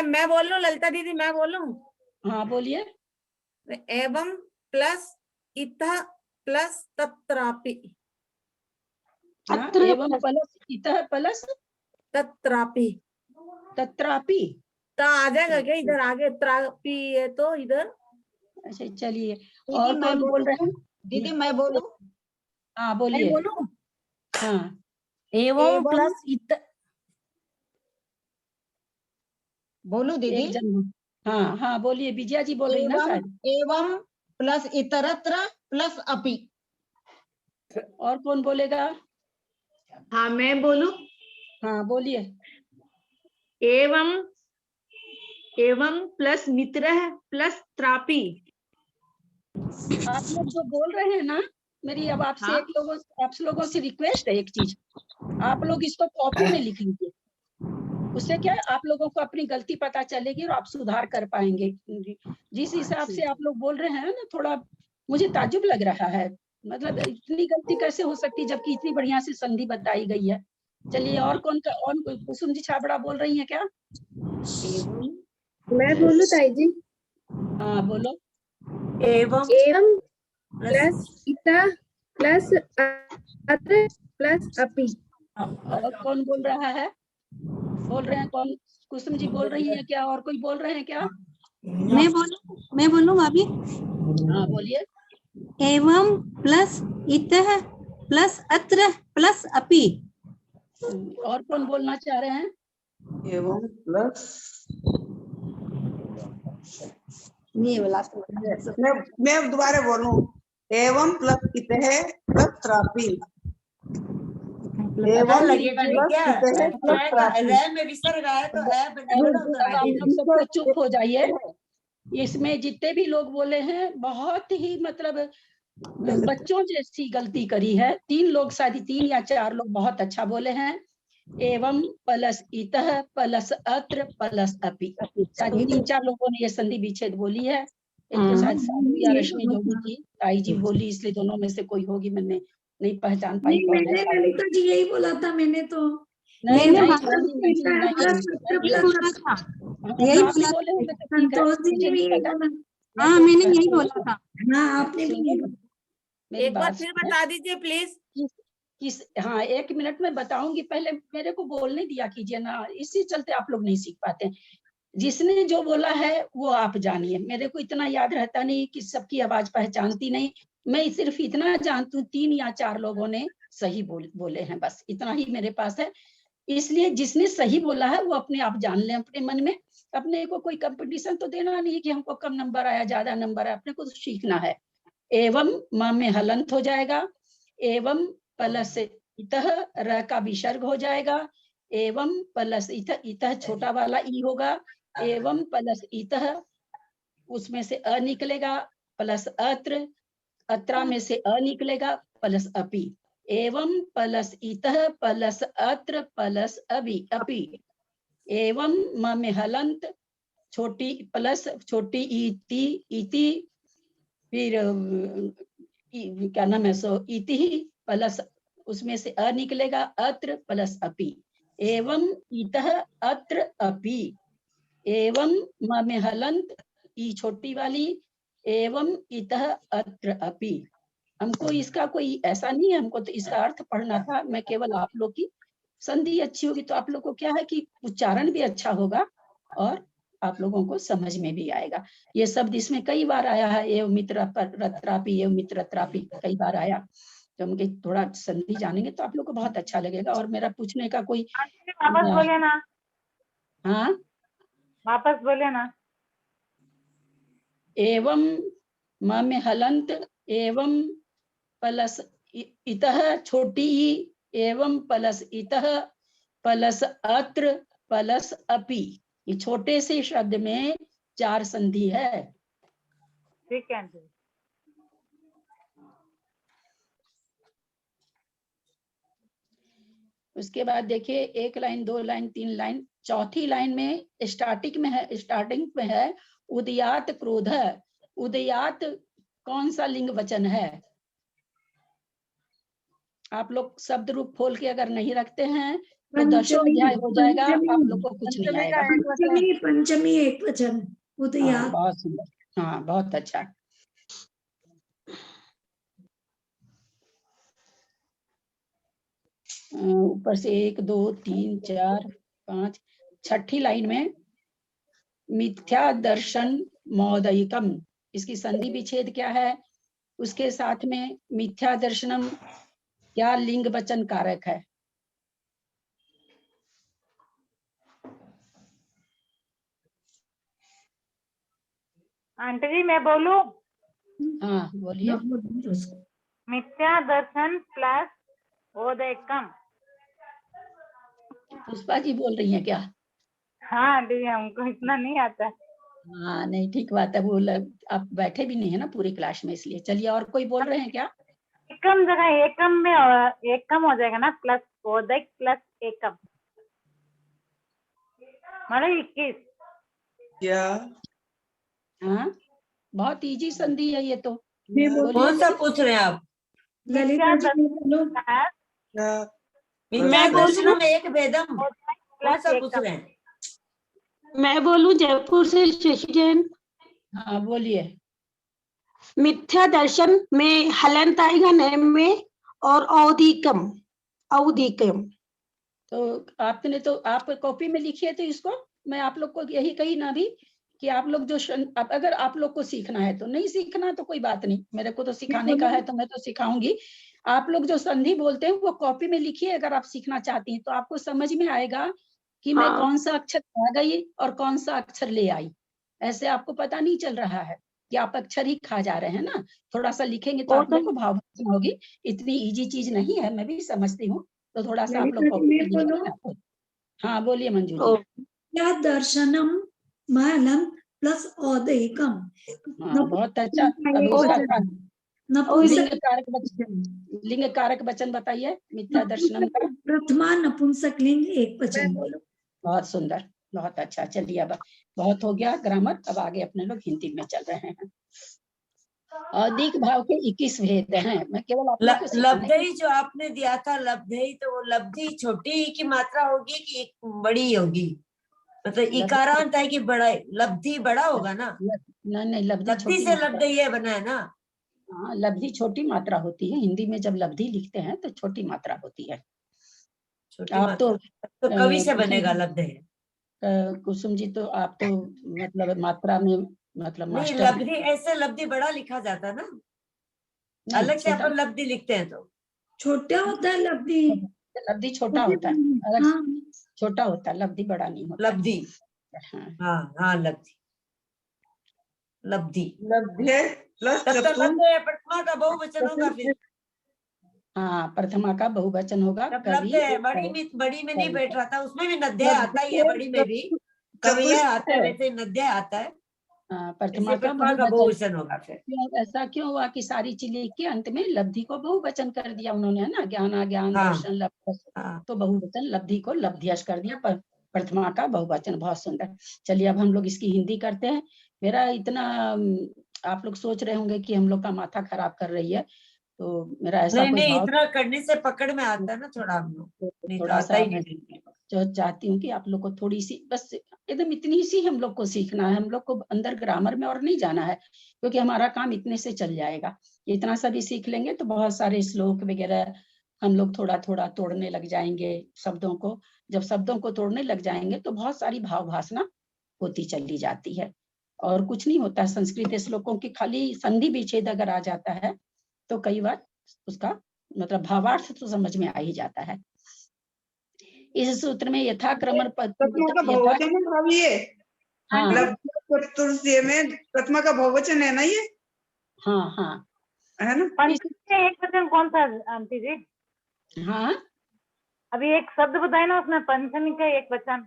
मैं बोल लूं ललिता दीदी, मैं बोलूं? हाँ बोलिए। एवं प्लस इतः प्लस तत्रापि। हाँ, एवं प्लस इतः प्लस तत्रापि। तत्रापि ता आ जाएगा क्या इधर आगे? त्रापि है तो इधर। अच्छा चलिए दीदी और मैं कौन बोल बोलूं? रहे हैं? दीदी मैं बोलूं? हाँ मैं बोलिए। बोलूं? हाँ एवं प्लस बोलू दीदी? एक जन। हाँ हाँ बोलिए, विजया जी बोल रही ना एवं शायद। एवं प्लस इतरत्र प्लस अपि। और कौन बोलेगा? हाँ मैं बोलूं? हाँ बोलिए। एवं एवं प्लस मित्र प्लस त्रापी। आप लोग जो बोल रहे हैं ना, मेरी अब आपसे हाँ। आप लोगों से रिक्वेस्ट है एक चीज, आप लोग इसको कॉपी में लिख लीजिए। उससे क्या है, आप लोगों को अपनी गलती पता चलेगी और आप सुधार कर पाएंगे। जिस हिसाब से आप लोग बोल रहे हैं ना, थोड़ा मुझे ताज्जुब लग रहा है, मतलब इतनी गलती कैसे हो सकती जबकि इतनी बढ़िया से संधि बताई गई है। चलिए, और कौन कुसुम जी छाबड़ा बोल रही हैं क्या? मैं बोलूं ताई जी? हाँ बोलो। एवं प्लस इता प्लस अत्र प्लस अपि। और कौन बोल रहा है? बोल रहे हैं कौन? कुसुम जी बोल रही है क्या? और कोई बोल रहे हैं क्या? मैं बोलूँ भाभी? हाँ बोलिए। एवं प्लस इतः प्लस अत्र प्लस अपि। और कौन बोलना चाह रहे हैं? एवं प्लस मैं दोबारा बोलूं, एवं प्लस इतः प्लस त्रापी। एवं लगेगा नहीं प्लस क्या? इतः प्लस त्रापी। रे में विसर्ग आया तो ए बनेगा ना, तो अब आप लोग सब चुप हो जाइए। इसमें जितने भी लोग बोले हैं बहुत ही मतलब बच्चों जैसी गलती करी है। 3 लोग, शायद 3 या 4 लोग बहुत अच्छा बोले हैं। एवं प्लस इतः प्लस अत्र प्लस अपि। शायद 3-4 लोगों ने ये संधि विच्छेद बोली है। एक तो शायद साधु या रश्मि जोगी थी, ताई जी बोली, इसलिए दोनों में से कोई होगी। मैंने नहीं पहचान पाई नहीं, कौन है। मैंने ललिता जी यही बोला था, मैंने तो नहीं मैंने नहीं बात आप ही बोले होंगे तो ठीक है, संतोष जी ने मुझे भी नहीं यही पता। बोला। हाँ, मैंने यही बोला था। हाँ, आपने भी यही बोला। मेरी एक बार बात फिर सुनिए। बता दीजिए प्लीज। हाँ, 1 मिनट में बताऊंगी, पहले मेरे को बोलने दिया कीजिए ना, इसी चलते आप लोग नहीं सीख पाते। जिसने जो बोला है वो आप जानिए। मेरे को इतना याद रहता नहीं कि सबकी आवाज पहचानती नहीं। मैं सिर्फ इतना जानती हूँ 3 या 4 लोगों ने सही बोले हैं, बस इतना ही मेरे पास है। इसलिए जिसने सही बोला है वो अपने आप जान ले अपने मन में। अपने को कोई कंपटीशन तो देना नहीं कि हमको कम नंबर आया, ज्यादा नंबर आया, अपने को तो सीखना है। एवं म में हलंत हो जाएगा, एवं प्लस इतः र का विसर्ग हो जाएगा, एवं प्लस इतः छोटा वाला ई होगा, एवं प्लस इतः उसमें से अ निकलेगा, प्लस अत्र, अत्रा में से अ निकलेगा, प्लस अपि। एवं प्लस इतः प्लस अत्र प्लस अपि। एवं म में हलंत, छोटी प्लस छोटी इति, फिर क्या नाम है सो इति प्लस उसमें से अ निकलेगा, अत्र प्लस अपि। एवं इतः अत्र अपि। एवं म में हलंत, ई छोटी वाली, एवं इतः अत्र अपि। हमको इसका कोई ऐसा नहीं है, हमको तो इसका अर्थ पढ़ना था। मैं केवल आप लोग की संधि अच्छी होगी तो आप लोग को क्या है कि उच्चारण भी अच्छा होगा और आप लोगों को समझ में भी आएगा। ये शब्द इसमें कई बार आया है, एवं मित्र रत्रापि, एवं मित्र रत्रापि कई बार आया। तो हम थोड़ा संधि जानेंगे तो आप लोग को बहुत अच्छा लगेगा। और मेरा पूछने का कोई वापस बोले ना, हाँ वापस बोले ना। एवं म में हलंत, एवं प्लस इतः छोटी ई, एवं प्लस इतः प्लस अत्र प्लस अपि। ये छोटे से शब्द में 4 संधि है। ठीक है। उसके बाद देखिए 1 लाइन, 2 लाइन, 3 लाइन, चौथी लाइन में स्टार्टिंग में है उदयात क्रोध। उदयात कौन सा लिंग वचन है? आप लोग शब्द रूप खोल के अगर नहीं रखते हैं तो 10 अध्याय हो जाएगा, आप लोग को कुछ नहीं आएगा। पंचमी एक वचन उदयात। बहुत सुंदर, हाँ बहुत अच्छा। ऊपर से 1 2 3 4 5, छठी लाइन में मिथ्या दर्शन मौदयिकम, इसकी संधि विच्छेद क्या है? उसके साथ में मिथ्या दर्शनम क्या लिंग वचन कारक है? आंटी जी मैं बोलूं? हाँ बोलिए। मिथ्या दर्शन प्लस ओदयकम। पुष्पा जी बोल रही हैं क्या? हाँ आंटी जी, हमको इतना नहीं आता है। हाँ नहीं ठीक बात है, वो आप बैठे भी नहीं है ना पूरी क्लास में, इसलिए। चलिए, और कोई बोल रहे हैं क्या? एकम जगह एकम में एकम हो जाएगा ना, प्लस ओदक प्लस एकम, मतलब 21। क्या हाँ, बहुत इजी संधि है ये तो। मैं बोल कौन सा पूछ रहे हैं आप? ललिता जी ने बोलो। क्या मिथ्या बोलूं? दर्शनम एक वेदम, कौन सा पूछ रहे हैं? मैं बोलूं जयपुर से शशि जैन। हाँ बोलिए। मिथ्या दर्शन में हलंत आएगा नेम में, और औदिकम, औदिकम। तो आपने तो आप कॉपी में लिखिए तो इसको, मैं आप लोग को यही कही ना भी कि आप लोग जो अगर आप लोग को सीखना है तो, नहीं सीखना तो कोई बात नहीं, मेरे को तो सिखाने का है तो मैं तो सिखाऊंगी। आप लोग जो संधि बोलते हैं वो कॉपी में लिखिए, अगर आप सीखना चाहती हैं तो आपको समझ में आएगा कि मैं हाँ। कौन सा अक्षर आ गई और कौन सा अक्षर ले आई। ऐसे आपको पता नहीं चल रहा है कि आप अक्षर ही खा जा रहे हैं ना। थोड़ा सा लिखेंगे तो वो आप तो लोग को भाव होगी। इतनी इजी चीज नहीं है, मैं भी समझती हूँ, तो थोड़ा सा आप लोग ललिता जी कॉपी मैं में बोलो। लिखिए ना। हाँ बोलिए मंजू ओ, जी। क्या दर्शनम महलम प्लस औदैकम। हाँ बहुत अच्छा। अब एक उसका वचन। लिंग नपुंसक कारक वचन, लिंग कारक वचन बताइए मिथ्या दर्शनम का। प्रथमा नपुंसक लिंग एक वचन। बहुत सुंदर, बहुत अच्छा। चलिए अब बहुत हो गया ग्रामर, अब आगे अपने लोग हिंदी में चल रहे हैं। अधिक भाव के 21 भेद हैं। मैं केवल आप लोग को सिखाने लब्धि जो आपने दिया था, लब्धि, तो वो लब्धि छोटी की मात्रा होगी कि बड़ी होगी? मतलब इकारांत है कि बड़ा? लब्धि बड़ा होगा ना, नहीं लब्धि लब्धि छोटी से मात्रा। लब्ध ये बना है ना। हाँ लब्धि छोटी मात्रा होती है, हिंदी में जब लब्धि लिखते हैं तो छोटी मात्रा होती है। छोटी आप तो तो कवि से कुसुम बनेगा जी, लब्ध है। कुसुम जी तो आप तो मतलब मात्रा में मतलब नहीं, मास्टर हैं। लब्धि ऐसे लब्धि बड़ा लिखा जाता है ना, नहीं अलग से छोटा, अपन लब्धि लिखते हैं तो। छोटा होता है लब्धि। लब्धि छोटा होता है, अलग हाँ छोटा होता है, लब्धि बड़ा नहीं होता। लब्धि, हाँ हाँ हाँ, लब्धि, लब्धि। लब्धे प्लस तब तो चतुर लब्ध है, प्रथमा का बहुवचन होगा फिर। हाँ प्रथमा का बहुवचन होगा। तब कवि लब्ध है, बड़ी में नहीं बैठ रहा था, उसमें भी नद्य आता ही है, बड़ी में भी कवि आता है, वैसे नद्य आता है, प्रथमा इससे का प्रथमा का बहुवचन होगा फिर। ऐसा क्यों हुआ कि सारी चीजें के अंत में लब्धि को बहुवचन कर दिया उन्होंने, है ना। ज्ञान ज्ञान हाँ, दर्शन लब्ध, तो बहुवचन लब्धि को लब्ध्यश कर दिया, पर प्रथमा का बहुवचन। बहुत सुंदर। चलिए अब हम लोग इसकी हिंदी करते हैं। मेरा इतना आप लोग सोच रहे होंगे कि हम लोग का माथा खराब कर रही है, तो मेरा ऐसा नहीं कोई नहीं, भाव इतना करने से पकड़ में आता है ना थोड़ा, हम लोग नहीं तो थोड़ा आता सा ही मैं नहीं। जो चाहती हूँ कि आप लोग को थोड़ी सी बस एकदम इतनी सी हम लोग को सीखना है, हम लोग को अंदर ग्रामर में और नहीं जाना है, क्योंकि हमारा काम इतने से चल जाएगा। इतना सा भी सीख लेंगे तो बहुत सारे श्लोक वगैरह हम लोग थोड़ा थोड़ा तोड़ने लग जाएंगे शब्दों को। जब शब्दों को तोड़ने लग जाएंगे तो बहुत सारी भाव भाषा होती चली जाती है, और कुछ नहीं होता। संस्कृत श्लोकों की खाली संधि विच्छेद अगर आ जाता है तो कई बार उसका मतलब भावार्थ तो समझ में आ ही जाता है। इस सूत्र में यथाक्रमण प्रथमा का बहुवचन है भाभी ये। हाँ लब्धि चतुर्थी में प्रथमा का बहुवचन है ना ये। हाँ हाँ है ना। पंचमी का एक वचन कौन सा आंटी जी? हाँ अभी एक शब्द बताए ना उसमें, पंचमी का एक वचन।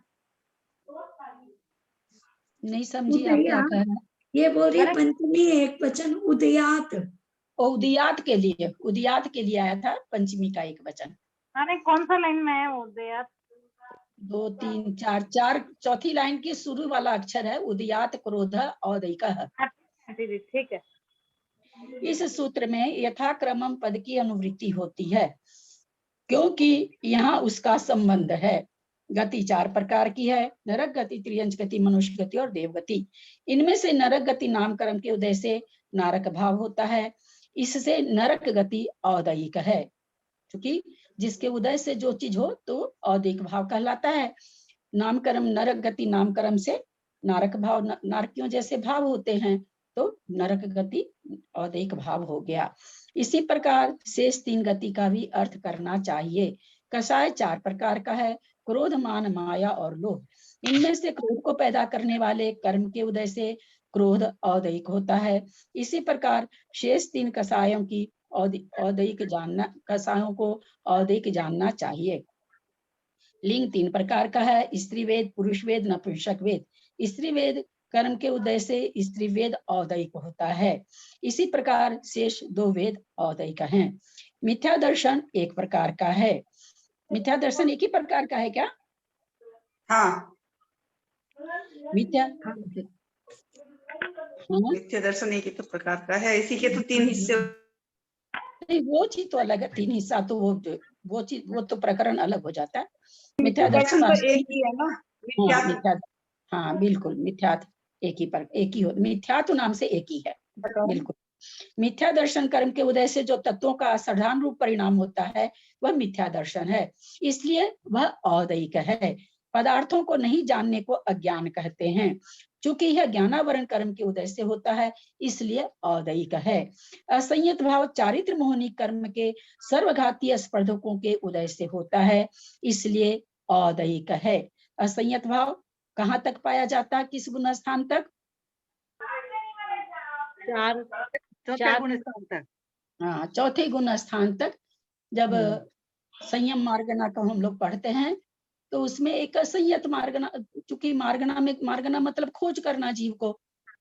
नहीं समझी आप क्या कह रहे हैं। ये बोल रही है पंचमी एक वचन उदयात। उदयात के लिए, उदयात के लिए आया था पंचमी का एक वचन। अरे कौन सा लाइन में है वो उदयात? 2 3 4 4 चौथी लाइन की शुरू वाला अक्षर है उदयात क्रोध औदैकः। आंटी जी ठीक है। इस सूत्र में यथाक्रमम पद की अनुवृत्ति होती है, क्योंकि यहाँ उसका संबंध है। गति 4 प्रकार की है, नरक गति, त्रियंच गति, मनुष्य गति और देव गति। इनमें से नरक गति नामकरण के उदय से नारक भाव होता है, इससे नरक गति औदैक है, क्योंकि जिसके उदय से जो चीज हो तो औदैक भाव कहलाता है। नामकरण नरक गति नामकरण से नारक भाव, नारकियों जैसे भाव होते हैं, तो नरक गति औदैक भाव हो गया। इसी प्रकार शेष 3 गति का भी अर्थ करना चाहिए। कषाय 4 प्रकार का है, क्रोध, मान, माया और लोभ। इनमें से क्रोध को पैदा करने वाले कर्म के उदय से क्रोध औदैक होता है। इसी प्रकार शेष 3 कषायों की औदैक जानना, कषायों को औदैक जानना चाहिए। लिंग 3 प्रकार का है, स्त्री वेद, पुरुष वेद, नपुंसक वेद। स्त्री वेद कर्म के उदय से स्त्री वेद औदयिक होता है। इसी प्रकार शेष 2 वेद औदयिक हैं। मिथ्या दर्शन एक प्रकार का है। मिथ्या दर्शन एक ही प्रकार का है क्या? हाँ, मिथ्या मिथ्या दर्शन एक ही तो प्रकार का है, इसी के तो 3 हिस्से। नहीं, वो चीज तो अलग है, 3 हिस्सा तो वो चीज, वो तो प्रकरण अलग हो जाता है। मिथ्या दर्शन दर्शन तो एक ही है ना, मिथ्या। हाँ बिल्कुल, मिथ्यात्व एक ही हो, मिथ्यात्व नाम से एक ही है, बिल्कुल। मिथ्या दर्शन कर्म के उदय से जो तत्वों का असाधारण रूप परिणाम होता है वह मिथ्या दर्शन है, इसलिए वह औदयिक है। पदार्थों को नहीं जानने को अज्ञान कहते हैं। चूंकि यह ज्ञानावरण कर्म के उदय से होता है इसलिए औदयिक है। असंयत भाव चारित्र मोहनी कर्म के सर्वघातीय स्पर्धकों के उदय से होता है, इसलिए औदयिक है। असंयत भाव कहाँ तक पाया जाता है, किस गुण स्थान तक? चौथे गुण स्थान तक। हाँ, चौथे गुण स्थान तक। जब संयम मार्गना को हम लोग पढ़ते हैं तो उसमें एक असंयत मार्गना, चूंकि मार्गना मतलब खोज करना जीव को,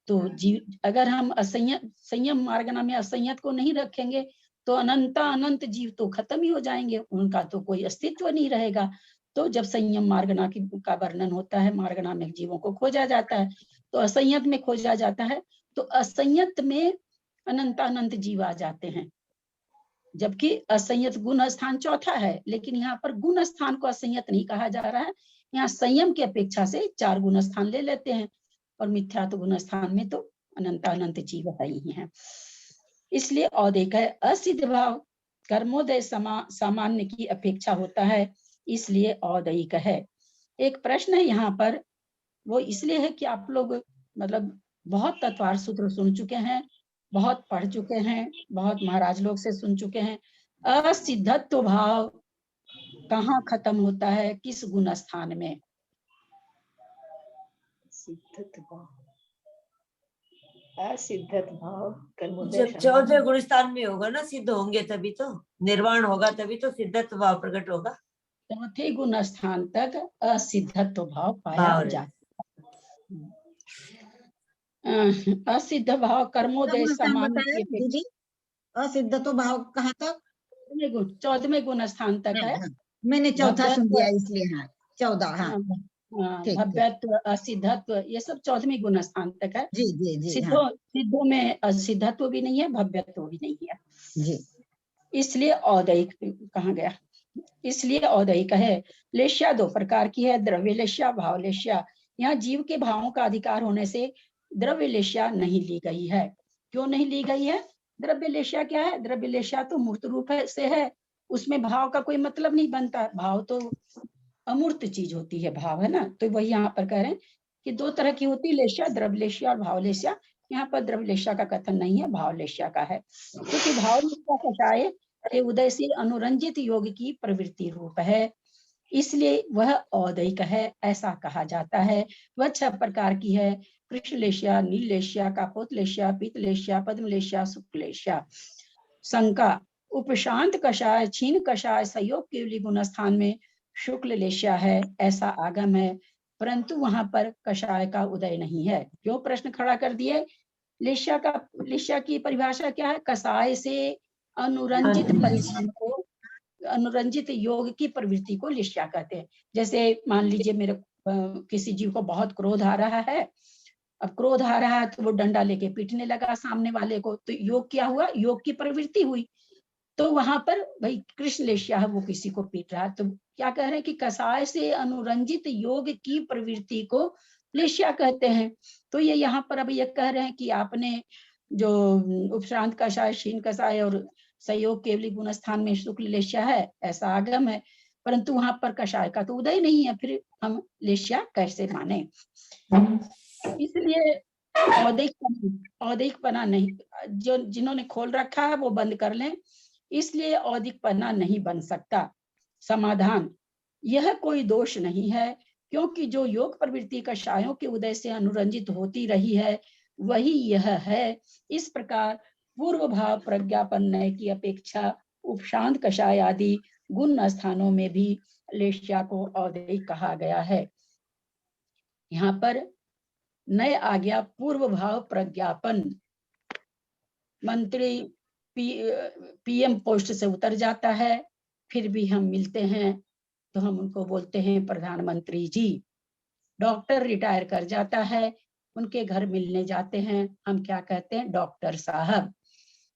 तो जीव अगर हम संयम मार्गना में असंयत को नहीं रखेंगे तो अनंत जीव तो खत्म ही हो जाएंगे, उनका तो कोई अस्तित्व नहीं रहेगा। तो जब संयम मार्गना का वर्णन होता है, मार्गना में जीवों को खोजा जाता है, तो असंयत में खोजा जाता है, तो असंयत में अनंत जीव आ जाते हैं। जबकि असंयत गुण स्थान चौथा है, लेकिन यहाँ पर गुण स्थान को असंयत नहीं कहा जा रहा है। यहाँ संयम की अपेक्षा से 4 गुण स्थान ले लेते हैं, और मिथ्यात्व गुण स्थान में तो अनंत जीव ही हैं। इसलिए औदयिक है। असिद्ध भाव कर्मोदय सामान्य की अपेक्षा होता है, इसलिए औदयिक है। एक प्रश्न है यहाँ पर, वो इसलिए है कि आप लोग मतलब बहुत तत्वार्थ सूत्र सुन चुके हैं, बहुत पढ़ चुके हैं, बहुत महाराज लोग से सुन चुके हैं। असिद्धत्व भाव कहाँ खत्म होता है, किस गुण स्थान में? असिद्धत भाव जब चौथे गुण स्थान में होगा ना, सिद्ध होंगे तभी तो निर्वाण होगा, तभी तो सिद्धत्व भाव प्रकट होगा। चौथे गुण स्थान तक असिद्धत्व भाव पाया जाता है। असिद्ध भाव कर्मोदय सामान्य की दीदी, असिद्ध तो भाव कहाँ तक? 14वें गुण स्थान तक है। मैंने चौथा सुन दिया इसलिए। हाँ, 14। हाँ, भव्यत्व, असिद्धत्व, ये सब 14वें गुण स्थान तक है। जी जी जी। सिद्धों में असिद्धत्व भी नहीं है, भव्यत्व भी नहीं है जी, इसलिए औदयिक कहा गया, इसलिए औदयिक है। लेश्या 2 प्रकार की है, द्रव्य लेश्या, भाव लेश्या। यहाँ जीव के भावों का अधिकार होने से द्रव्य लेश्या नहीं ली गई है। क्यों नहीं ली गई है? द्रव्य लेश्या क्या है? द्रव्य लेश्या तो मूर्त रूप से है, उसमें भाव का कोई मतलब नहीं बनता। भाव तो अमूर्त चीज होती है, भाव है ना। तो वही यहाँ पर कह रहे हैं कि 2 तरह की होती है लेश्या, द्रव्य लेश्या और भाव लेश्या। यहाँ पर द्रव्य लेश्या का कथन नहीं है, भाव लेश्या का है। क्योंकि भाव लेश्या कषाय के उदय से अनुरंजित योग की प्रवृत्ति रूप है, इसलिए वह औदयिक है, ऐसा कहा जाता है। वह 6 प्रकार की है, कृष्ण लेश्या, नील लेश्या, कापोत लेश्या, पीत लेश्या, पद्म लेश्या, शुक्ल लेश्या। शंका, उपशांत कषाय, छीन कषाय, सहयोग केवली गुण स्थान में शुक्ल लेश्या है, ऐसा आगम है, परंतु वहां पर कषाय का उदय नहीं है। क्यों प्रश्न खड़ा कर दिए? लेश्या की परिभाषा क्या है? कषाय से अनुरंजित परिणाम को, अनुरंजित योग की प्रवृत्ति को लेश्या कहते हैं। जैसे मान लीजिए मेरे किसी जीव को बहुत क्रोध आ रहा है, अब क्रोध आ रहा है तो वो डंडा लेके पीटने लगा सामने वाले को, तो योग क्या हुआ? योग की प्रवृत्ति हुई। तो वहां पर भाई कृष्ण लेश्या है, वो किसी को पीट रहा है, तो क्या कह रहे हैं कि कषाय से अनुरंजित योग की प्रवृत्ति को लेश्या कहते हैं। तो ये यहाँ पर अब ये कह रहे हैं कि आपने जो उपशांत कषाय, क्षीण कषाय और सहयोग केवली गुण स्थान में शुक्ल लेश्या है, ऐसा आगम है, परंतु वहां पर कषाय का तो उदय नहीं है, फिर हम लेश्या कैसे माने? इसलिए औदिकपना नहीं, जो जिन्होंने खोल रखा है वो बंद कर लें, इसलिए औदिकपना नहीं बन सकता। समाधान, यह कोई दोष नहीं है, क्योंकि जो योग प्रवृत्ति कषायों के उदय से अनुरंजित होती रही है वही यह है। इस प्रकार पूर्व भाव प्रज्ञापन नय की अपेक्षा उपशांत कषाय आदि गुण स्थानों में भी लेश्या को औदैहिक कहा गया है। यहाँ पर नए आ गया पूर्व भाव प्रज्ञापन। मंत्री पीएम पोस्ट से उतर जाता है, फिर भी हम मिलते हैं तो हम उनको बोलते हैं प्रधानमंत्री जी। डॉक्टर रिटायर कर जाता है, उनके घर मिलने जाते हैं, हम क्या कहते हैं, डॉक्टर साहब।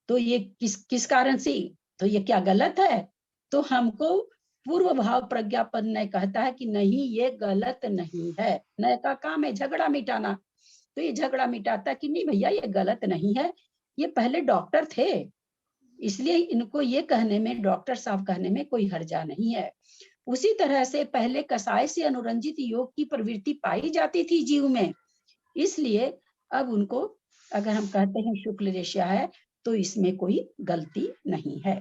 तो ये किस कारण से, तो ये क्या गलत है? तो हमको पूर्व भाव प्रज्ञापन ने कहता है कि नहीं, ये गलत नहीं है। नए का काम है झगड़ा मिटाना, तो ये झगड़ा मिटाता कि नहीं भैया ये गलत नहीं है, ये पहले डॉक्टर थे, इसलिए इनको ये कहने में, डॉक्टर साहब कहने में कोई हर्जा नहीं है। उसी तरह से पहले कसाय से अनुरंजित योग की प्रवृत्ति पाई जाती थी जीव में, इसलिए अब उनको अगर हम कहते हैं शुक्ल रेश्या है तो इसमें कोई गलती नहीं है।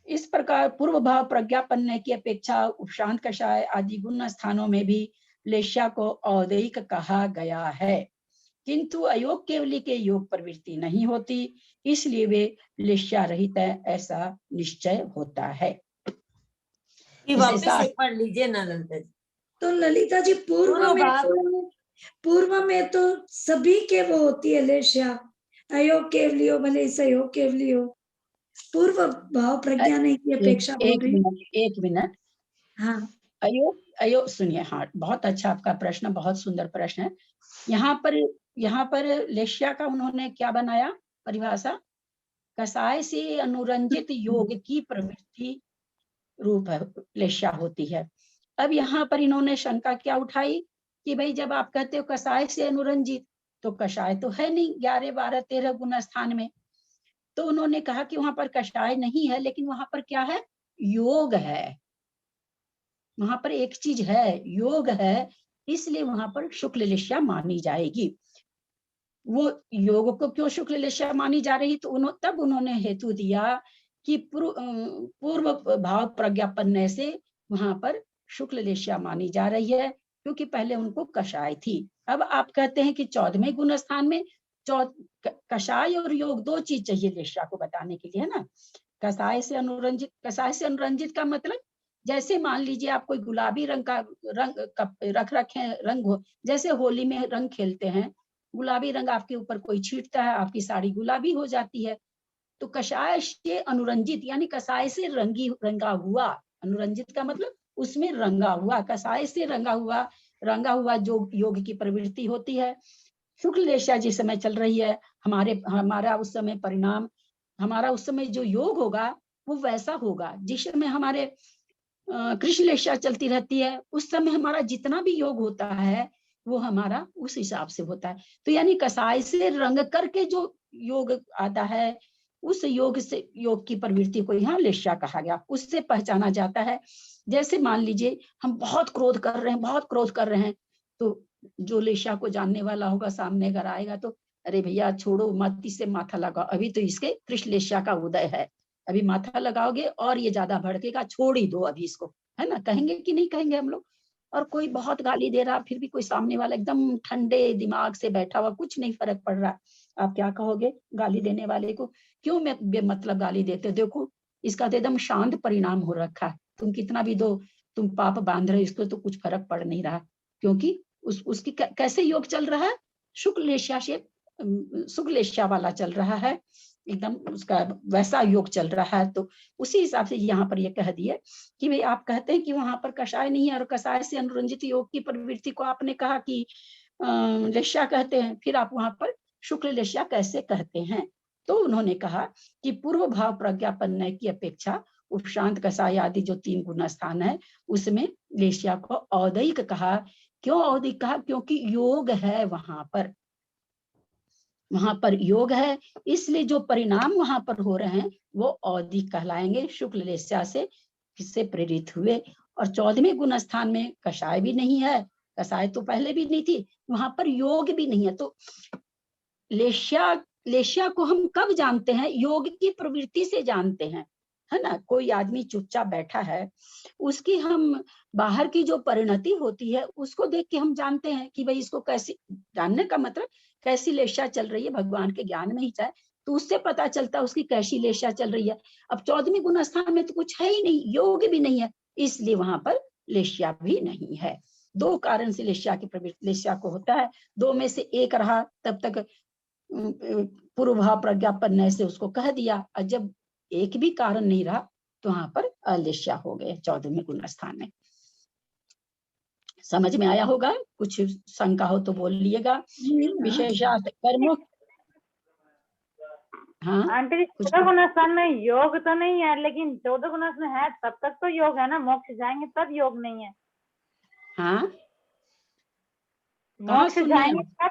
इस प्रकार पूर्व भाव प्रज्ञापन की अपेक्षा उपशांत कषाय आदि गुण स्थानों में भी लेश्या को औदैहिक कहा गया है, किंतु अयोग केवली के योग प्रवृत्ति नहीं होती, इसलिए वे लेश्या रहित है, ऐसा निश्चय होता है। वापस एक पढ़ लीजिए ना ललिता जी। तो ललिता जी पूर्व में तो सभी के वो होती है लेश्या, अयोग केवली हो भले सहयोग केवली हो, पूर्व भाव प्रज्ञा नहीं की अपेक्षा बोल रही। एक मिनट हाँ, अयोग सुनिए। हाँ, बहुत अच्छा आपका प्रश्न, बहुत सुंदर प्रश्न है। यहाँ पर लेश्या का उन्होंने क्या बनाया परिभाषा, कसाय से अनुरंजित योग की प्रवृत्ति रूप है लेश्या होती है। अब यहाँ पर इन्होंने शंका क्या उठाई कि भाई जब आप कहते हो कसाय से अनुरंजित, तो कषाय तो है नहीं 11, 12, 13 गुण स्थान में, तो उन्होंने कहा कि वहां पर कषाय नहीं है, लेकिन वहां पर क्या है, योग है, वहां पर एक चीज है, योग है, इसलिए वहां पर शुक्ल लेश्या मानी जाएगी। वो योग को क्यों शुक्ल लेश्या मानी जा रही, तो तब उन्होंने हेतु दिया कि पूर्व भाव प्रज्ञापन से वहां पर शुक्ल लेश्या मानी जा रही है, क्योंकि पहले उनको कषाय थी। अब आप कहते हैं कि 14वें गुण स्थान में कषाय और योग दो चीज चाहिए लेश्या को बताने के लिए, है ना। कषाय से अनुरंजित का मतलब, जैसे मान लीजिए आप कोई गुलाबी रंग का रंग रखे रंग हो, जैसे होली में रंग खेलते हैं, गुलाबी रंग आपके ऊपर कोई छींटता है, आपकी साड़ी गुलाबी हो जाती है। तो कषाय से अनुरंजित यानी कषाय से रंगा हुआ, अनुरंजित का मतलब उसमें रंगा हुआ, कषाय से रंगा हुआ जो योग की प्रवृत्ति होती है। शुक्ल लेश्या जिस समय चल रही है, हमारा उस समय परिणाम, हमारा उस समय जो योग होगा वो वैसा होगा जिस समय हमारे कृष्ण लेश्या चलती रहती है, उस समय हमारा जितना भी योग होता है वो हमारा उस हिसाब से होता है। तो यानी कषाय से रंग करके जो योग आता है, उस योग से, योग की प्रवृत्ति को यहाँ लेश्या कहा गया, उससे पहचाना जाता है। जैसे मान लीजिए हम बहुत क्रोध कर रहे हैं, तो जो लेश्या को जानने वाला होगा सामने अगर आएगा तो अरे भैया छोड़ो मत, इससे माथा लगाओ, अभी तो इसके कृष्ण लेश्या का उदय है, अभी माथा लगाओगे और ये ज्यादा भड़केगा, छोड़ ही दो अभी इसको, है ना। कहेंगे कि नहीं कहेंगे हम लोग। और कोई बहुत गाली दे रहा, फिर भी कोई सामने वाला एकदम ठंडे दिमाग से बैठा हुआ, कुछ नहीं फर्क पड़ रहा, आप क्या कहोगे गाली देने वाले को, क्यों मैं बेमतलब गाली देते हो, देखो इसका तो एकदम शांत परिणाम हो रखा है, तुम कितना भी दो, तुम पाप बांध रहे हो, इसको तो कुछ फर्क पड़ नहीं रहा, क्योंकि उसकी कैसे योग चल रहा है, शुक्ल लेश्या वाला चल रहा है, एकदम उसका वैसा योग चल रहा है। तो उसी हिसाब से यहाँ पर ये कह दिए कि भाई आप कहते हैं कि वहां पर कषाय नहीं है, और कषाय से अनुरंजित योग की प्रवृत्ति को आपने कहा कि लेश्या कहते हैं, फिर आप वहां पर शुक्ल लेश्या कैसे कहते हैं। तो उन्होंने कहा कि पूर्व भाव प्रज्ञापन की अपेक्षा उपशांत कषाय आदि जो 3 गुण स्थान है उसमें लेश्या को औदैहिक कहा। क्यों औदैहिक कहा, क्योंकि योग है वहां पर योग है, इसलिए जो परिणाम वहां पर हो रहे हैं वो औदैहिक कहलाएंगे, शुक्ल लेश्या से किससे प्रेरित हुए। और 14वें गुण स्थान में कषाय भी नहीं है, कषाय तो पहले भी नहीं थी, वहां पर योग भी नहीं है। तो लेश्या को हम कब जानते हैं, योग की प्रवृत्ति से जानते हैं, है ना। कोई आदमी चुपचाप बैठा है, उसकी हम बाहर की जो परिणति होती है उसको देख के हम जानते हैं कि भाई इसको कैसी, जानने का मतलब कैसी लेश्या चल रही है, भगवान के ज्ञान में ही चाहे तो उससे पता चलता है उसकी कैसी लेशा चल रही है। अब 14वें गुण स्थान में तो कुछ है ही नहीं, योग भी नहीं है, इसलिए वहां पर लेशा भी नहीं है। दो कारण से लेशा की प्रवृत्ति लेशा को होता है, दो में से एक रहा तब तक पूर्व भाव प्रज्ञापन से उसको कह दिया, और जब एक भी कारण नहीं रहा तो वहां पर अलेशा हो गए 14वें गुण स्थान में। समझ में आया होगा? कुछ शंका हो तो बोल लिएगा। विशेषार्थ कर्मों, हाँ आंटी जी 14 गुण स्थान में योग तो नहीं है, लेकिन 14 गुण में है तब तक तो योग है ना, मोक्ष जाएंगे तब योग नहीं है। हाँ मोक्ष जाएंगे तब,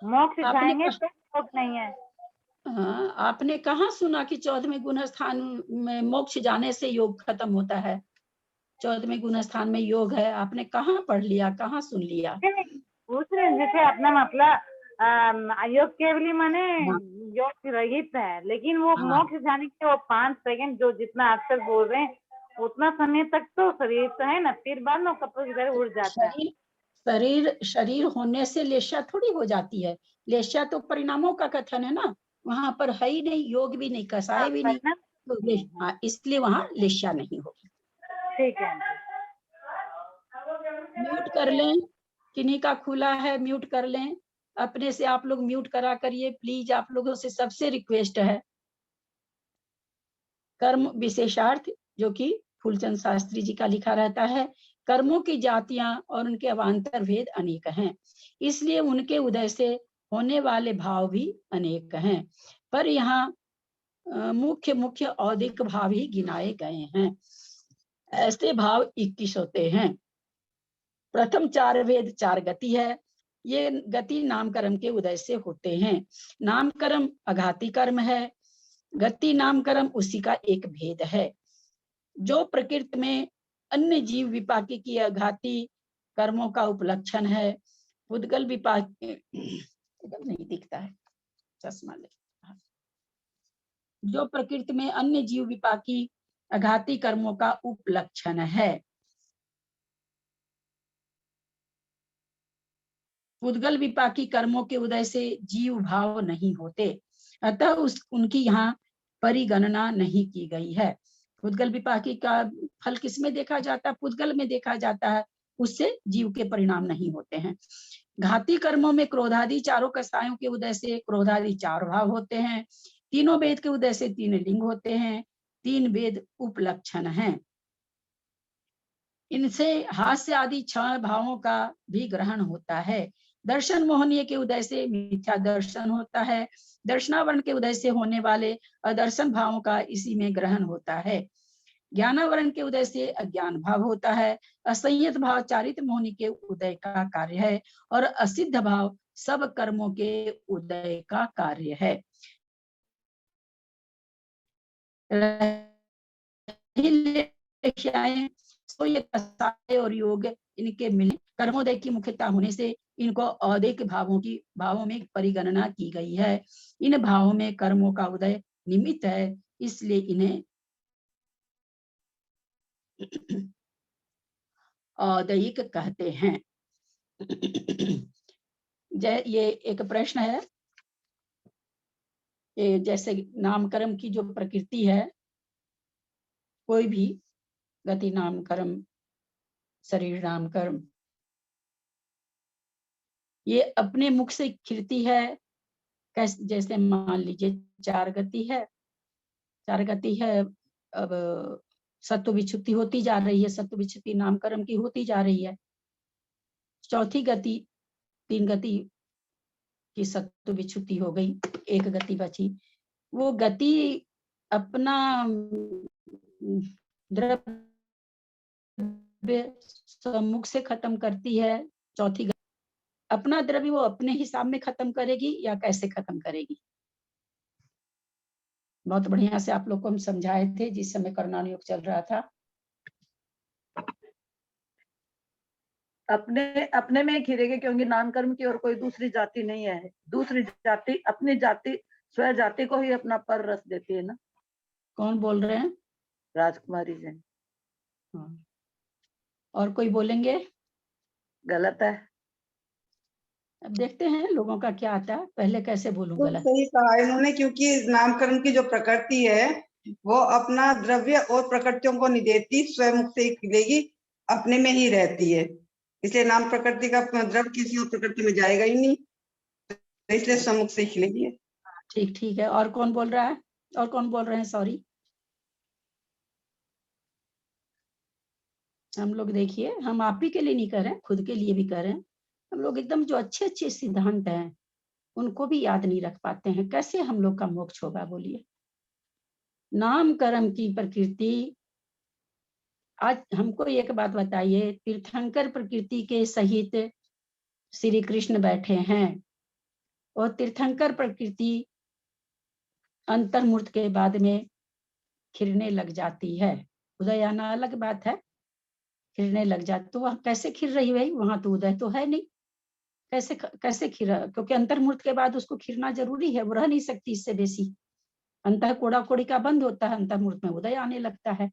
मोक्ष आपने जाएंगे तब योग नहीं है। हाँ, आपने कहाँ सुना कि 14वें गुण स्थान में मोक्ष जाने से योग खत्म होता है? 14वें गुण स्थान में योग है, आपने कहाँ पढ़ लिया, कहाँ सुन लिया? पूछ रहे हैं जैसे अपना मतलब योग केवली माने योग रहित है, लेकिन वो मोक्ष जाने के वो 5 सेकंड जो जितना अक्षर बोल रहे हैं उतना समय तक तो शरीर तो है ना, फिर बाद में कपड़ों की तरह उड़ जाता है। शरीर होने से लेशा थोड़ी हो जाती है, लेशा तो परिणामों का कथन है ना, वहां पर है ही नहीं, योग भी नहीं, कसाय भी नहीं, तो इसलिए वहां लेशा नहीं होगी। ठीक है, म्यूट कर लें, किन्हीं का खुला है म्यूट कर लें, अपने से आप लोग म्यूट करा करिए प्लीज, आप लोगों से सबसे रिक्वेस्ट है। कर्म विशेषार्थ जो कि फूलचंद शास्त्री जी का लिखा रहता है, कर्मों की जातियां और उनके अवान्तर भेद अनेक हैं, इसलिए उनके उदय से होने वाले भाव भी अनेक हैं, पर यहाँ मुख्य मुख्य औदिक भाव ही गिनाए गए हैं। ऐसे भाव 21 होते हैं। प्रथम 4 वेद 4 गति है, ये गति नाम कर्म के उदय से होते हैं। नाम कर्म अघाती कर्म है, गति नाम कर्म उसी का एक भेद है। जो प्रकृति में अन्य जीव विपाकी की अघाती कर्मों का उपलक्षण है, पुद्गल विपाकी नहीं दिखता है, चश्मा ले। जो प्रकृति में अन्य जीव विपाकी अघाती कर्मों का उपलक्षण है, पुद्गल विपाकी कर्मों के उदय से जीव भाव नहीं होते, अतः उनकी यहाँ परिगणना नहीं की गई है। पुद्गल विपाकी का फल किसमें देखा जाता है? पुद्गल में देखा जाता है, उससे जीव के परिणाम नहीं होते हैं। घाती कर्मों में क्रोधादि चारों कसायों के उदय से क्रोधादि 4 भाव होते हैं, तीनों वेद के उदय से 3 लिंग होते हैं, 3 वेद उपलक्षण हैं। इनसे हास्य आदि 6 भावों का भी ग्रहण होता है। दर्शन मोहनीय के उदय से मिथ्या दर्शन होता है, दर्शनावरण के उदय से होने वाले अदर्शन भावों का इसी में ग्रहण होता है। ज्ञानावरण के उदय से अज्ञान भाव होता है, असंयत भाव चारित्र मोहनी के उदय का कार्य है, और असिद्ध भाव सब कर्मों के उदय का कार्य है। तो ये कसाय और योग इनके मिलने कर्मोदय की मुख्यता होने से इनको औदिक भावों में परिगणना की गई है। इन भावों में कर्मों का उदय निमित्त है, इसलिए इन्हें औदयिक कहते हैं। ये एक प्रश्न है, जैसे नामकर्म की जो प्रकृति है, कोई भी गति नाम कर्म, शरीर नाम कर्म, ये अपने मुख से खिलती है। कैसे? जैसे मान लीजिए 4 गति है, 4 गति है, अब सत्व विच्छुत्ति होती जा रही है, सत्व विच्छुत्ति नाम कर्म की होती जा रही है। चौथी गति 3 गति की सत्व विच्छुत्ति हो गई, 1 गति बची। वो गति अपना द्रव्य मुख से खत्म करती है। चौथी गति अपना द्रव्य वो अपने हिसाब में खत्म करेगी या कैसे खत्म करेगी? बहुत बढ़िया से आप लोग को हम समझाए थे जिस समय कर्णान योग चल रहा था। अपने में खिलेगे, क्योंकि नाम कर्म की और कोई दूसरी जाति नहीं है। दूसरी जाति अपनी जाति स्व जाति को ही अपना पर रस देती है ना। कौन बोल रहे हैं? राजकुमारी जी। हाँ। और कोई बोलेंगे? गलत है। अब देखते हैं लोगों का क्या आता है, पहले कैसे बोलूं तो गलत। सही कहा इन्होंने, क्योंकि नामकरण की जो प्रकृति है वो अपना द्रव्य और प्रकृतियों को नहीं देती, स्वयं से ही खिलेगी, अपने में ही रहती है। इसलिए नाम प्रकृति का द्रव्य किसी और प्रकृति में जाएगा ही नहीं, तो इसलिए सम्मुख से ही खिलेगी। ठीक ठीक है। और कौन बोल रहा है? और कौन बोल रहे हैं? सॉरी, हम लोग देखिए, हम आप ही के लिए नहीं कर रहे हैं, खुद के लिए भी कर रहे हैं। हम लोग एकदम जो अच्छे अच्छे सिद्धांत हैं उनको भी याद नहीं रख पाते हैं, कैसे हम लोग का मोक्ष होगा बोलिए। नाम कर्म की प्रकृति, आज हमको एक बात बताइए, तीर्थंकर प्रकृति के सहित श्री कृष्ण बैठे हैं और तीर्थंकर प्रकृति अंतर्मूर्त के बाद में खिरने लग जाती है। उदय आना अलग बात है, खिरने लग जाती तो वह कैसे खिर रही है? वहां तो उदय तो है नहीं, कैसे खिरा? क्योंकि अंतर्मूर्त के बाद उसको खिरना जरूरी है, वो रह नहीं सकती इससे बेसी। अंतः कोड़ा कोड़ी का बंद होता है, अंतर्मूर्त में उदय आने लगता है।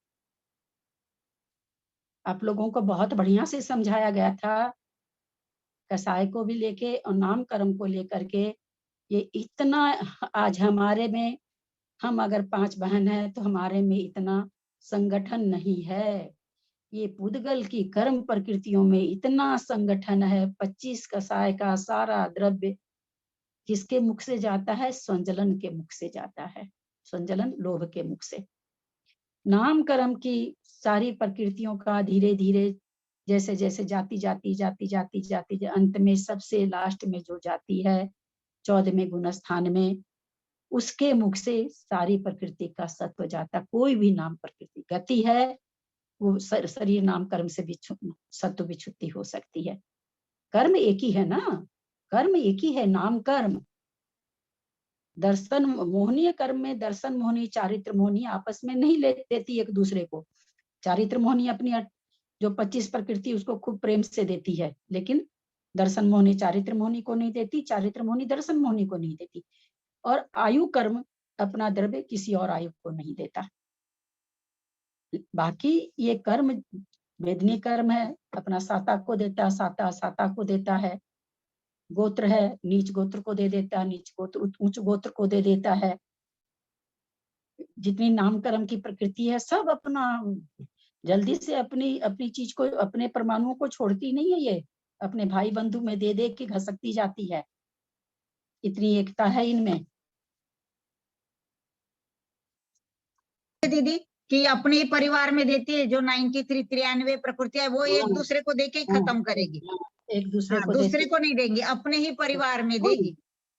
आप लोगों को बहुत बढ़िया से समझाया गया था, कसाय को भी लेके और नाम कर्म को लेकर के। ये इतना आज हमारे में, हम अगर 5 बहन हैं तो हमारे में इतना संगठन नहीं है। ये पुद्गल की कर्म प्रकृतियों में इतना संगठन है। 25 कसाय का सारा द्रव्य किसके मुख से जाता है? संजलन के मुख से जाता है, संजलन लोभ के मुख से। नाम कर्म की सारी प्रकृतियों का धीरे धीरे जैसे जैसे जाती अंत में सबसे लास्ट में जो जाती है 14वें गुण स्थान में, उसके मुख से सारी प्रकृति का सत्व जाता। कोई भी नाम प्रकृति गति है, वो शरीर नाम कर्म से भी सत्व विच्छुत्ति हो सकती है। कर्म एक ही है ना, कर्म एक ही है, नाम कर्म। दर्शन मोहनीय कर्म में दर्शन मोहनी, चारित्र मोहनी आपस में नहीं देती एक दूसरे को। चारित्र मोहनी अपनी जो 25 प्रकृति उसको खूब प्रेम से देती है, लेकिन दर्शन मोहनी चारित्र मोहनी को नहीं देती, चारित्र मोहनी दर्शन मोहनी को नहीं देती। और आयु कर्म अपना द्रव्य किसी और आयु को नहीं देता। बाकी ये कर्म वेदनीय कर्म है, अपना साता को देता, साता को देता है। गोत्र है, नीच गोत्र को दे देता, नीच गोत्र उच्च गोत्र को दे देता है। जितनी नाम कर्म की प्रकृति है सब अपना जल्दी से अपनी चीज को, अपने परमाणुओं को छोड़ती नहीं है। ये अपने भाई बंधु में दे दे के घसकती जाती है, इतनी एकता है इनमें। दीदी कि अपने ही परिवार में देती है, जो 93 प्रकृति है वो एक दूसरे को देके ही खत्म करेगी। एक दूसरे को दूसरे को नहीं देंगी, अपने ही परिवार में देगी।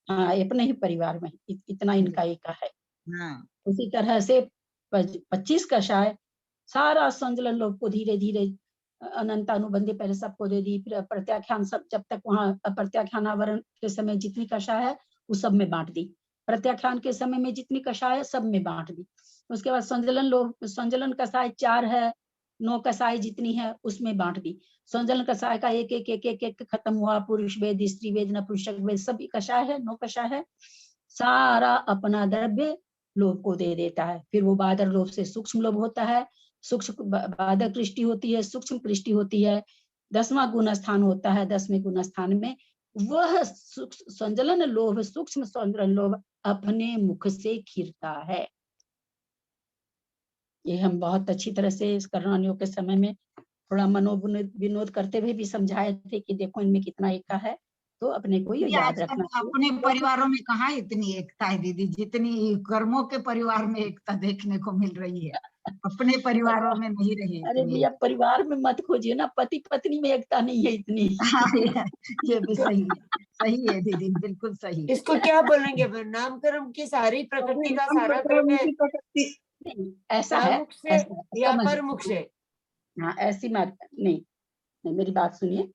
हाँ, अपने ही परिवार में, इतना इनका एका है। हाँ। उसी तरह से 25 कषाय सारा संजलन लोग को धीरे धीरे अनंत अनुबंधी पहले सबको दे दी, फिर प्रत्याख्यान सब, जब तक वहां प्रत्याख्यानावरण के समय जितनी कषाय है वो सब में बांट दी, प्रत्याख्यान के समय में जितनी कषाय है सब में बांट दी। उसके बाद संजलन लोग, संजलन कषाय 4 है, 9 कषाय जितनी है उसमें बांट दी। संजलन कषाय का एक एक एक एक एक खत्म हुआ। पुरुष वेद, स्त्री वेद, नपुंसक वेद सभी कषाय है, 9 कषाय है। सारा अपना द्रव्य लोभ को दे देता है। फिर वो बादर लोभ से सूक्ष्म लोभ होता है, सूक्ष्म बादर कृष्टि होती है, सूक्ष्म कृष्टि होती है। 10वां गुण स्थान होता है, 10वें गुण स्थान में वह संजलन लोभ, सूक्ष्म संजलन लोभ अपने मुख से खिरता है। ये हम बहुत अच्छी तरह से इस कर्णानियों के समय में थोड़ा मनोविनोद करते हुए भी समझाए थे कि देखो इनमें कितना एकता है, तो अपने को ये याद रखना चाहिए। अपने परिवारों में कहाँ इतनी एकता है दीदी, जितनी कर्मों के परिवार में एकता देखने को मिल रही है, अपने परिवारों में नहीं रही। अरे भैया परिवार में मत खोजिए ना, पति पत्नी में एकता नहीं है इतनी। ये भी सही है दीदी, बिल्कुल सही। इसको क्या बोलेंगे? नाम कर्म की सारी प्रकृति का सारा कर्म है, ऐसा है या परमुख से? हाँ, ऐसी बात नहीं, मेरी बात सुनिए।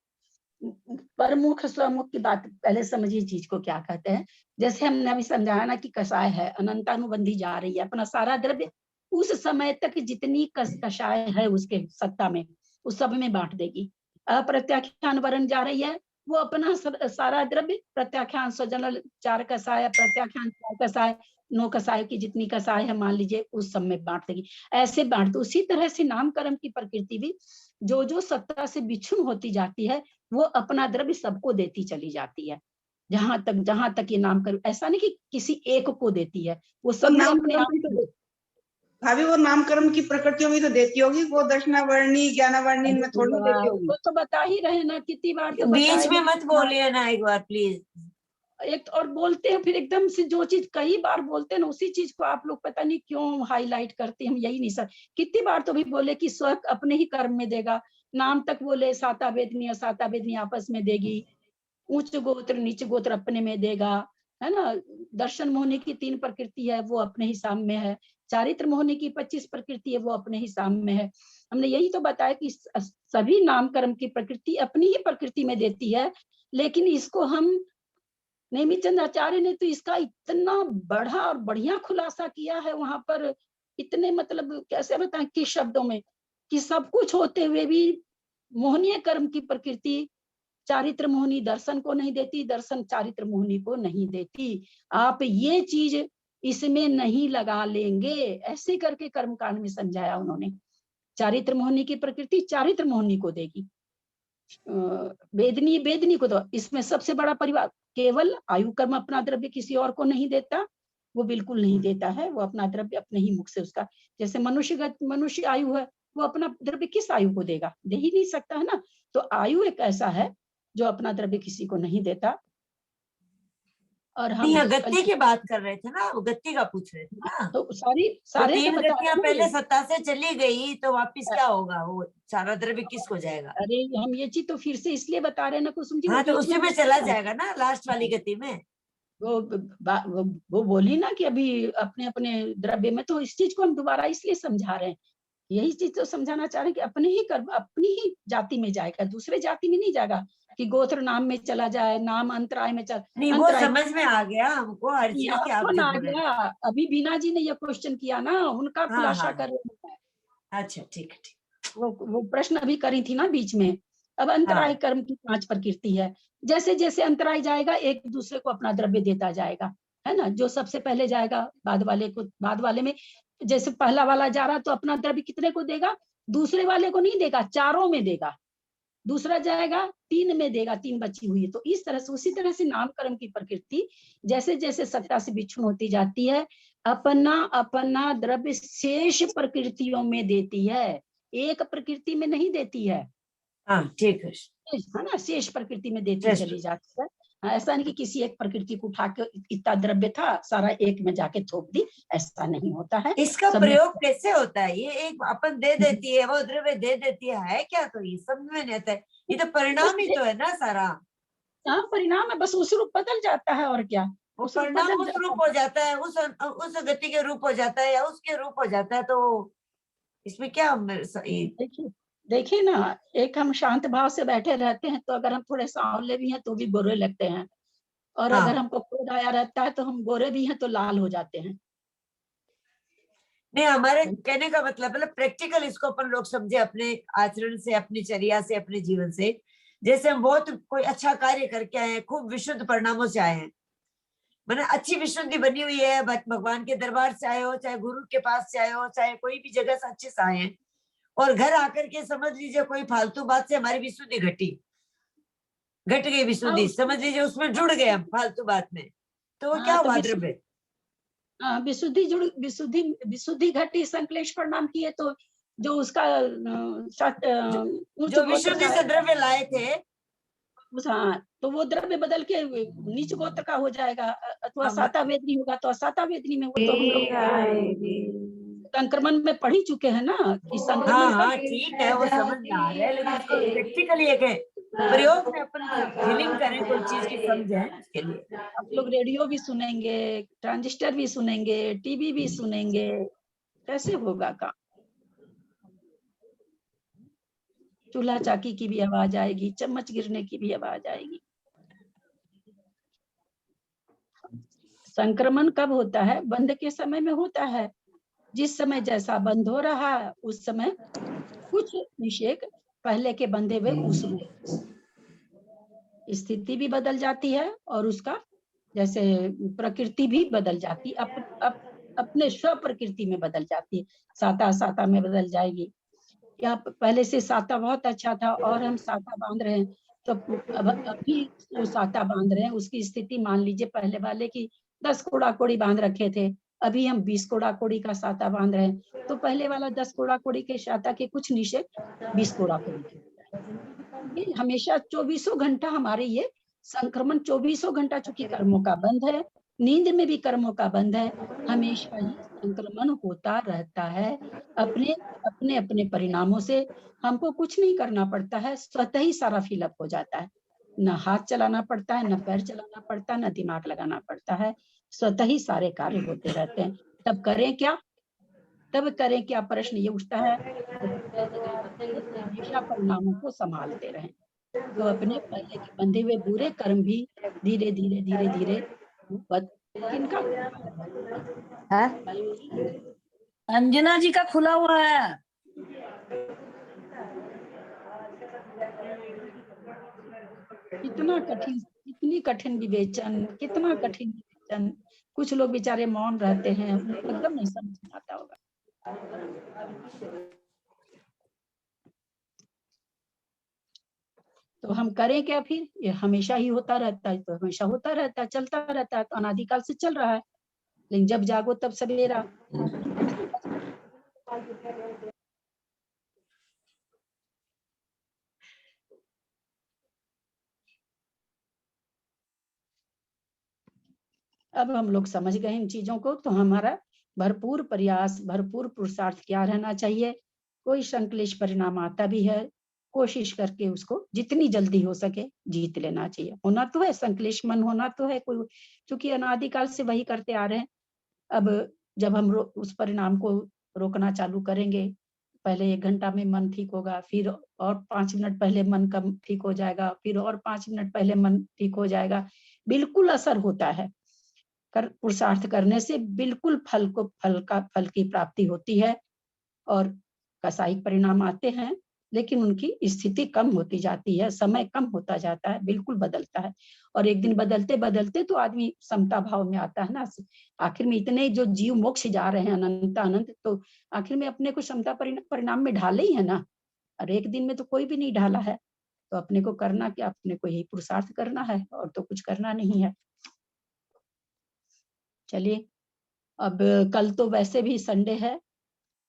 परमुख स्वमुख की बात पहले समझिए, चीज को क्या कहते हैं। जैसे हमने अभी समझाया ना कि कषाय है, अनंतानुबंधी जा रही है, अपना सारा द्रव्य उस समय तक जितनी कषाय है उसके सत्ता में उस सब में बांट देगी। अप्रत्याख्यान वरण जा रही है, वो अपना सारा द्रव्य प्रत्याख्यान स्वजन 4 कसाय, प्रत्याख्यान 4 कसाय, 9 कसाय की जितनी कसाय है मान लीजिए उस सब में बांट देगी। ऐसे बांट दो। उसी तरह से नामकर्म की प्रकृति भी जो जो सत्ता से विच्छिन्न होती जाती है वो अपना द्रव्य सबको देती चली जाती है। जहां तक ये नामकर्म, ऐसा नहीं कि किसी एक को देती है, वो सब में अपने आप। भाभी वो नामकर्म की प्रकृतियों में तो देती होगी, वो दक्षिणावर्णी ज्ञानावर्णी में थोड़ी ना देती होगी। वो तो बता ही रहे ना, कितनी बार तो बीच में मत बोलिए ना एक बार प्लीज। एक और बोलते हैं फिर एकदम से जो चीज कई बार बोलते हैं ना उसी चीज को आप लोग पता नहीं क्यों हाईलाइट करते हैं। हम यही नहीं सर, कितनी बार तो भी बोले कि स्व अपने ही कर्म में देगा, नाम तक बोले साता वेदनी और साता वेदनी आपस में देगी, उच्च गोत्र नीच गोत्र अपने में देगा, है ना। दर्शन मोहनी की 3 प्रकृति है वो अपने हिसाब में है, चारित्र मोहनी की 25 प्रकृति है वो अपने हिसाब में है। हमने यही तो बताया कि सभी नामकर्म की प्रकृति अपनी ही प्रकृति में देती है, लेकिन इसको हम नेमिचंद आचार्य ने तो इसका इतना बड़ा और बढ़िया खुलासा किया है वहां पर, इतने मतलब कैसे बताएं किस शब्दों में, कि सब कुछ होते हुए भी मोहनीय कर्म की प्रकृति चारित्र मोहनी दर्शन को नहीं देती, दर्शन चारित्र मोहनी को नहीं देती। आप ये चीज इसमें नहीं लगा लेंगे, ऐसे करके कर्मकांड में समझाया उन्होंने। चारित्र मोहनी की प्रकृति चारित्र मोहनी को देगी, वेदनी वेदनी को। तो इसमें सबसे बड़ा परिवार केवल आयु कर्म अपना द्रव्य किसी और को नहीं देता, वो बिल्कुल नहीं देता है, वो अपना द्रव्य अपने ही मुख से उसका, जैसे मनुष्य आयु है वो अपना द्रव्य किस आयु को देगा, दे ही नहीं सकता है ना। तो आयु एक ऐसा है जो अपना द्रव्य किसी को नहीं देता। और हम गत्ती की बात कर रहे थे ना, वो गत्ती का पूछ रहे थे ना, तो सारे 3 गत्तियां पहले सत्ता से चली गई तो वापिस क्या होगा, वो सारा द्रव्य किसको जाएगा? अरे हम ये चीज तो फिर से इसलिए बता रहे हैं ना कुसुम जी। हाँ तो उसी में चला जाएगा ना लास्ट वाली गति में। वो बोली ना कि अभी अपने अपने द्रव्य में, तो इस चीज को हम दोबारा इसलिए समझा रहे हैं, यही चीज तो समझाना चाह रहे हैं कि अपने ही कर्म अपनी ही जाति में जाएगा, दूसरे जाति में नहीं जाएगा कि गोत्र नाम में चला जाए, नाम अंतराय में चल नहीं, वो समझ में आ गया हमको हर चीज की आप आ गया। अभी बीना जी ने ये क्वेश्चन किया ना, उनका खुलासा कर रहे हैं। अच्छा ठीक है, ठीक। वो प्रश्न अभी करी थी ना बीच में। अब अंतराय कर्म की 5 प्रकृति है, जैसे जैसे अंतराय जाएगा एक दूसरे को अपना द्रव्य देता जाएगा, है ना। जो सबसे पहले जाएगा बाद वाले को, बाद वाले में जैसे पहला वाला जा रहा तो अपना द्रव्य कितने को देगा, दूसरे वाले को नहीं देगा, 4 में देगा। दूसरा जाएगा 3 में देगा, 3 बची हुई है। तो इस तरह से उसी तरह से नामकर्म की प्रकृति जैसे जैसे सत्ता से विच्छिन्न होती जाती है अपना अपना द्रव्य शेष प्रकृतियों में देती है, एक प्रकृति में नहीं देती है। हाँ ठीक है ना, शेष प्रकृति में देती चली जाती है। ऐसा नहीं कि किसी एक प्रकृति को उठा के इतना द्रव्य था सारा एक में जाके थोप दी, ऐसा नहीं होता है। इसका प्रयोग कैसे होता है? ये एक अपन दे देती है, वो द्रव्य दे देती है क्या? तो ये समझ में नहीं आता है, ये तो परिणाम ही तो है ना सारा। हाँ परिणाम है, बस उस रूप बदल जाता है और क्या, वो परिणाम उस रूप हो जाता है, उस गति के रूप हो जाता है या उसके रूप हो जाता है। तो इसमें क्या देखिए ना, एक हम शांत भाव से बैठे रहते हैं तो अगर हम थोड़े सांवले भी हैं तो भी गोरे लगते हैं, और अगर हमको क्रोध आया रहता है तो हम गोरे भी हैं तो लाल हो जाते हैं। नहीं, हमारे कहने का मतलब प्रैक्टिकल इसको अपन लोग समझे अपने आचरण से, अपनी चर्या से, अपने जीवन से। जैसे हम बहुत कोई अच्छा कार्य करके आए हैं, खूब विशुद्ध परिणामों से आए हैं, मैंने अच्छी विशुद्धि बनी हुई है, भगवान के दरबार से आए हो, चाहे गुरु के पास से आए हो, चाहे कोई भी जगह से अच्छे से आए हैं, और घर आकर के समझ लीजिए कोई फालतू बात से हमारी विशुद्धि घट गई विशुद्धि, समझ लीजिए उसमें जुड़ गए हम फालतू बात में, तो वो क्या हुआ द्रव्य? विशुद्धि घटी, संकलेश परिणाम किए तो जो उसका जो विशुद्धि से द्रव्य लाए थे, हाँ, तो वो द्रव्य बदल के नीच गोत्र का हो जाएगा, अथवा साता वेदनी होगा तो साता वेदनी में। वो तो हम लोग संक्रमण में पढ़ ही चुके हैं ना कि संक्रमण। हाँ ठीक है, वो समझ में आ रहा है, लेकिन प्रैक्टिकली एक प्रयोग में अपन फीलिंग करें कोई चीज की समझे इसके लिए। आप लोग रेडियो भी सुनेंगे, ट्रांजिस्टर भी सुनेंगे, टीवी भी सुनेंगे, कैसे होगा काम? चूल्हा चाकी की भी आवाज आएगी, चम्मच गिरने की भी आवाज आएगी। संक्रमण कब होता है? बंद के समय में होता है। जिस समय जैसा बंद हो रहा है उस समय कुछ निषेक पहले के बंधे हुए उस रूप स्थिति भी बदल जाती है और उसका जैसे प्रकृति भी बदल जाती, अपने स्व प्रकृति में बदल जाती है। साता साता में बदल जाएगी। या पहले से साता बहुत अच्छा था और हम साता बांध रहे हैं, तो अब अभी जो साता बांध रहे हैं उसकी स्थिति मान लीजिए पहले वाले की 10 कोड़ा कोड़ी बांध रखे थे, अभी हम 20 कोड़ा कोड़ी का साता बांध रहे हैं, तो पहले वाला 10 कोड़ा कोड़ी के साता के कुछ नीचे 20 कोड़ा कोड़ी के। हमेशा 24 घंटा हमारे ये संक्रमण 24 घंटा, चूंकि कर्मों का बंध है, नींद में भी कर्मों का बंध है, हमेशा ही संक्रमण होता रहता है। अपने अपने अपने परिणामों से हमको कुछ नहीं करना पड़ता है, स्वतः ही सारा फिलअप हो जाता है। न हाथ चलाना पड़ता है, न पैर चलाना पड़ता है, न दिमाग लगाना पड़ता है, स्वतः ही सारे कार्य होते रहते हैं। तब करें क्या? प्रश्न ये उठता है, हमेशा परिणामों को संभालते रहें, तो अपने पहले के बंधे हुए बुरे कर्म भी धीरे धीरे धीरे धीरे किनका है? अंजना जी का खुला हुआ है। इतनी कठिन विवेचन, कितना कठिन विवेचन। कुछ लोग बेचारे मौन रहते हैं, उनको एकदम नहीं समझ में आता होगा। तो हम करें क्या फिर? ये हमेशा ही होता रहता है, तो हमेशा होता रहता है, चलता रहता है, तो अनादिकाल से चल रहा है। लेकिन जब जागो तब सवेरा। अब हम लोग समझ गए इन चीजों को, तो हमारा भरपूर प्रयास, भरपूर पुरुषार्थ क्या रहना चाहिए। कोई संक्लेश परिणाम आता भी है, कोशिश करके उसको जितनी जल्दी हो सके जीत लेना चाहिए। होना तो है संक्लेश, मन होना तो है कोई, क्योंकि अनादिकाल से वही करते आ रहे हैं। अब जब हम उस परिणाम को रोकना चालू करेंगे, पहले 1 घंटा में मन ठीक होगा, फिर और 5 मिनट पहले मन कम ठीक हो जाएगा, फिर और 5 मिनट पहले मन ठीक हो जाएगा। बिल्कुल असर होता है। पुरुषार्थ करने से बिल्कुल फल की प्राप्ति होती है और कसाई परिणाम आते हैं, लेकिन उनकी स्थिति कम होती जाती है, समय कम होता जाता है, बिल्कुल बदलता है। और एक दिन बदलते बदलते तो आदमी समता भाव में आता है ना। आखिर में इतने जो जीव मोक्ष जा रहे हैं अनंत अनंत, तो आखिर में अपने को समता परिणाम में ढाले ही है ना। और एक दिन में तो कोई भी नहीं ढाला है, तो अपने को करना क्या? अपने को यही पुरुषार्थ करना है और तो कुछ करना नहीं है। चलिए, अब कल तो वैसे भी संडे है,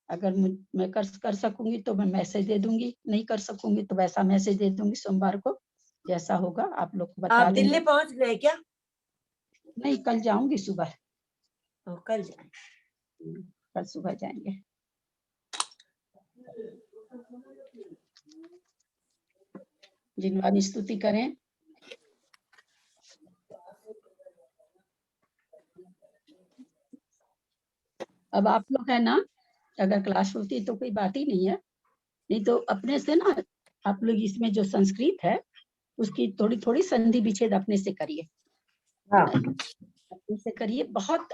अगर मैं कर सकूंगी तो मैं मैसेज दे दूंगी, नहीं कर सकूंगी तो वैसा मैसेज दे दूंगी सोमवार को, जैसा होगा आप लोग को बता दूंगी। आप दिल्ली पहुंच गए क्या? नहीं, कल जाऊंगी सुबह। कल जाएंगे, कल सुबह जाएंगे। जिनवानी स्तुति करें। अब आप लोग है ना, अगर क्लास होती तो कोई बात ही नहीं है, नहीं तो अपने से ना आप लोग इसमें जो संस्कृत है उसकी थोड़ी थोड़ी संधि विच्छेद अपने से करिए। अपने से करिए बहुत।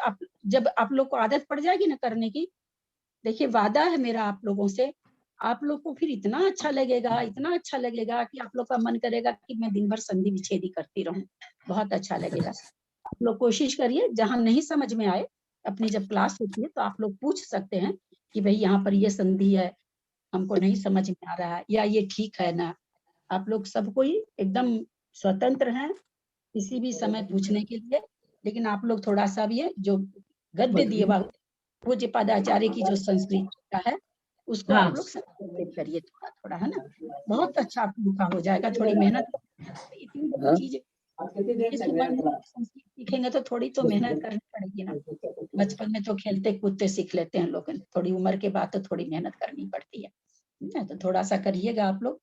जब आप लोग को आदत पड़ जाएगी ना करने की, देखिए वादा है मेरा आप लोगों से, आप लोग को फिर इतना अच्छा लगेगा कि आप लोग का मन करेगा कि मैं दिन भर संधि विच्छेद ही करती रहूं। बहुत अच्छा लगेगा। आप लोग कोशिश करिए, जहां नहीं समझ में आए अपनी जब क्लास होती है तो आप लोग पूछ सकते हैं कि भाई यहाँ पर ये संधि है, हमको नहीं समझ में आ रहा है, या ये ठीक है ना। आप लोग सब कोई एकदम स्वतंत्र हैं किसी भी समय पूछने के लिए, लेकिन आप लोग थोड़ा सा भी है जो गद्य दिए पूज्य पदाचार्य की जो संस्कृत का है उसको आप लोग संस्कृत करिए थोड़ा थोड़ा, है ना। बहुत अच्छा आप लोग का हो जाएगा। थोड़ी मेहनत, इतनी बड़ी चीज संस्कृत सीखेंगे तो थोड़ी तो मेहनत करनी पड़ेगी ना। बचपन में तो खेलते कूदते सीख लेते हैं लोग, थोड़ी उम्र के बाद तो थोड़ी मेहनत करनी पड़ती है। तो थोड़ा सा करिएगा आप लोग,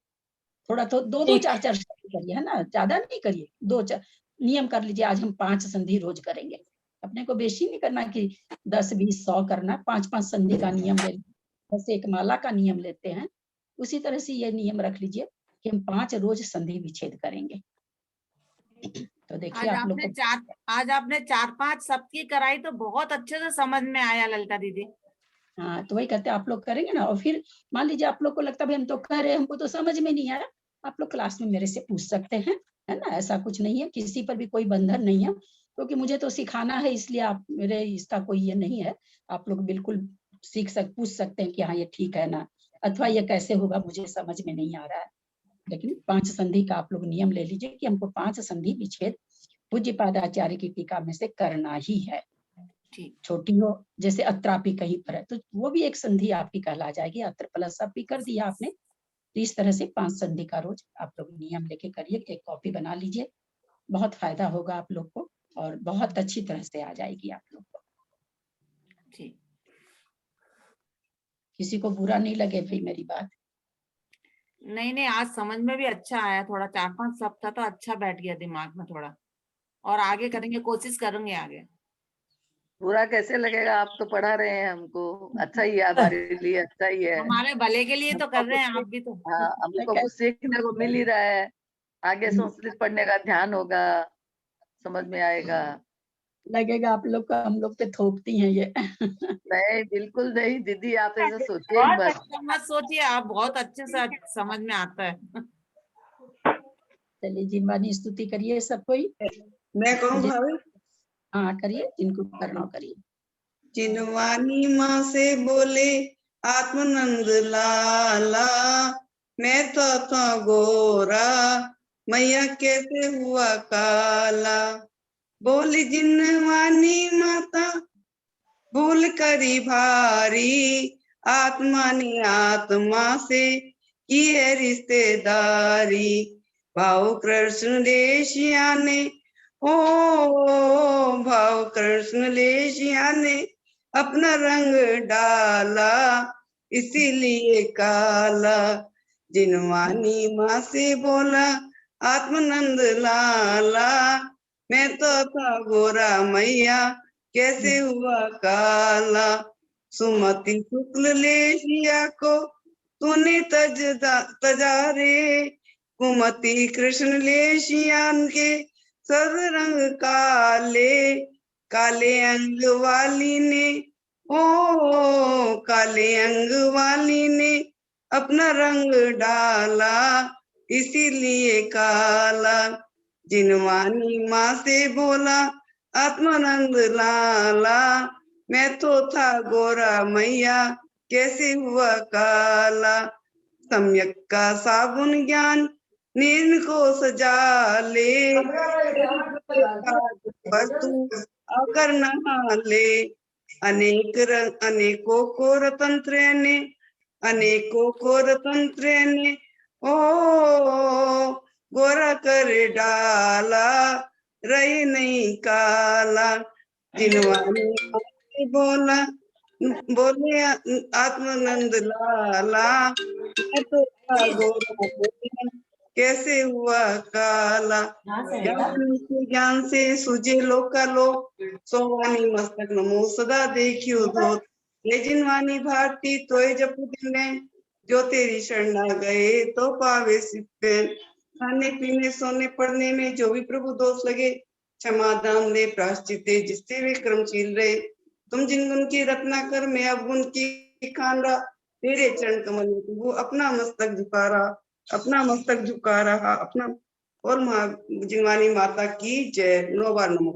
थोड़ा तो 2-2 4-4 करिए, है ना, ज्यादा नहीं करिए। 2-4 नियम कर लीजिए, आज हम 5 संधि रोज करेंगे। अपने को बेशी नहीं करना कि 10, 20, 100 करना, 5-5 संधि का नियम ले, जैसे एक माला का नियम लेते हैं उसी तरह से ये नियम रख लीजिए कि हम 5 रोज संधि विच्छेद करेंगे। तो देखिए आप लोग आज आपने 4-5 सबकी कराई तो बहुत अच्छे से समझ में आया ललिता दीदी। हाँ, तो वही कहते हैं आप लोग करेंगे ना। और फिर मान लीजिए आप लोग को लगता है हम तो कर रहे हैं, हमको तो समझ में नहीं आया, आप लोग क्लास में मेरे से पूछ सकते हैं, है ना। ऐसा कुछ नहीं है, किसी पर भी कोई बंधन नहीं है, क्योंकि मुझे तो सिखाना है, इसलिए आप मेरे इसका कोई ये नहीं है। आप लोग बिल्कुल पूछ सकते हैं कि हाँ ये ठीक है ना, अथवा ये कैसे होगा मुझे समझ में नहीं आ रहा है। लेकिन 5 संधि का आप लोग नियम ले लीजिए कि हमको 5 संधि विच्छेद पूज्यपाद आचार्य की टीका में से करना ही है। छोटी हो, जैसे अत्रापि कहीं पर है तो वो भी एक संधि आपकी कहला जाएगी। अत्र प्लस अपि कर दिया आपने, तो इस तरह से 5 संधि का रोज आप लोग नियम लेके करिए। एक कॉपी बना लीजिए, बहुत फायदा होगा आप लोग को और बहुत अच्छी तरह से आ जाएगी आप लोग को। किसी को बुरा नहीं लगे भाई मेरी बात। नहीं नहीं, आज समझ में भी अच्छा आया, थोड़ा 4-5 शब्द था तो अच्छा बैठ गया दिमाग में थोड़ा, और आगे करेंगे, कोशिश करेंगे आगे। बुरा कैसे लगेगा, आप तो पढ़ा रहे हैं हमको, अच्छा ही है हमारे लिए, अच्छा ही है। हमारे भले के लिए तो कर रहे हैं आप भी तो। हाँ, हमको कुछ सीखने को मिल ही रहा है। आगे संस्कृत पढ़ने का ध्यान होगा, समझ में आएगा। लगेगा आप लोग का हम लोग पे थोपती हैं ये। नहीं बिल्कुल नहीं दीदी, आप ऐसे सोचिए बहुत मत। अच्छा मत सोचिए, आप बहुत अच्छे से समझ में आता है। चलिए जिनवानी स्तुति करिए सब कोई। मैं करूं भाभी? हाँ करिए, जिनको करना हो करिए। जिनवानी माँ से बोले आत्मानंद लाला, मैं तो गोरा मैया कैसे हुआ काला। बोली जिनवानी माता भूल करी भारी, आत्मा ने आत्मा से की है रिश्तेदारी। भाव कृष्ण लेशिया ने, ओ भाव कृष्ण लेशिया ने अपना रंग डाला, इसीलिए काला। जिनवानी माँ से बोला आत्मानंद लाला, मैं तो था गोरा मैया कैसे हुआ काला। सुमति शुक्ल लेशिया को तूने तजा रे, कुमति कृष्ण लेशियान के सब रंग काले। काले अंग वाली ने, ओ काले अंग वाली ने अपना रंग डाला, इसीलिए काला। जिनवानी माँ से बोला आत्मानंद लाला, मैं तो था गोरा मैया कैसे हुआ काला। सम्यक का साबुन ज्ञान नींद को सजा ले, वस्तु अगर नहा ले। अनेकों को रतंत्र ने, अनेकों को रतंत्र ने, ओ गोरा कर डाला, रही नहीं काला। जिनवानी बोला बोले आत्मानंद लाला, मैं तो था गोरा मैया कैसे हुआ काला। ज्ञान से सुझे लोका लोक, सोवानी मस्तक नमो सदा देखियो धोत। ये जिनवानी भारती तोय जपु दिने, जो तेरी शरण गए तो पावे सिद्धे। खाने पीने सोने पढ़ने में जो भी प्रभु दोष लगे, क्षमा दान दे प्रायश्चित दे जिससे वे कर्मशील रहे। तुम जिन गुण की रत्ना कर, मैं अब गुण की खान रहा, तेरे चरण कमल में वो अपना मस्तक झुका रहा, अपना मस्तक झुका रहा अपना। और जिनवानी माता की जय। 9 बार नमो।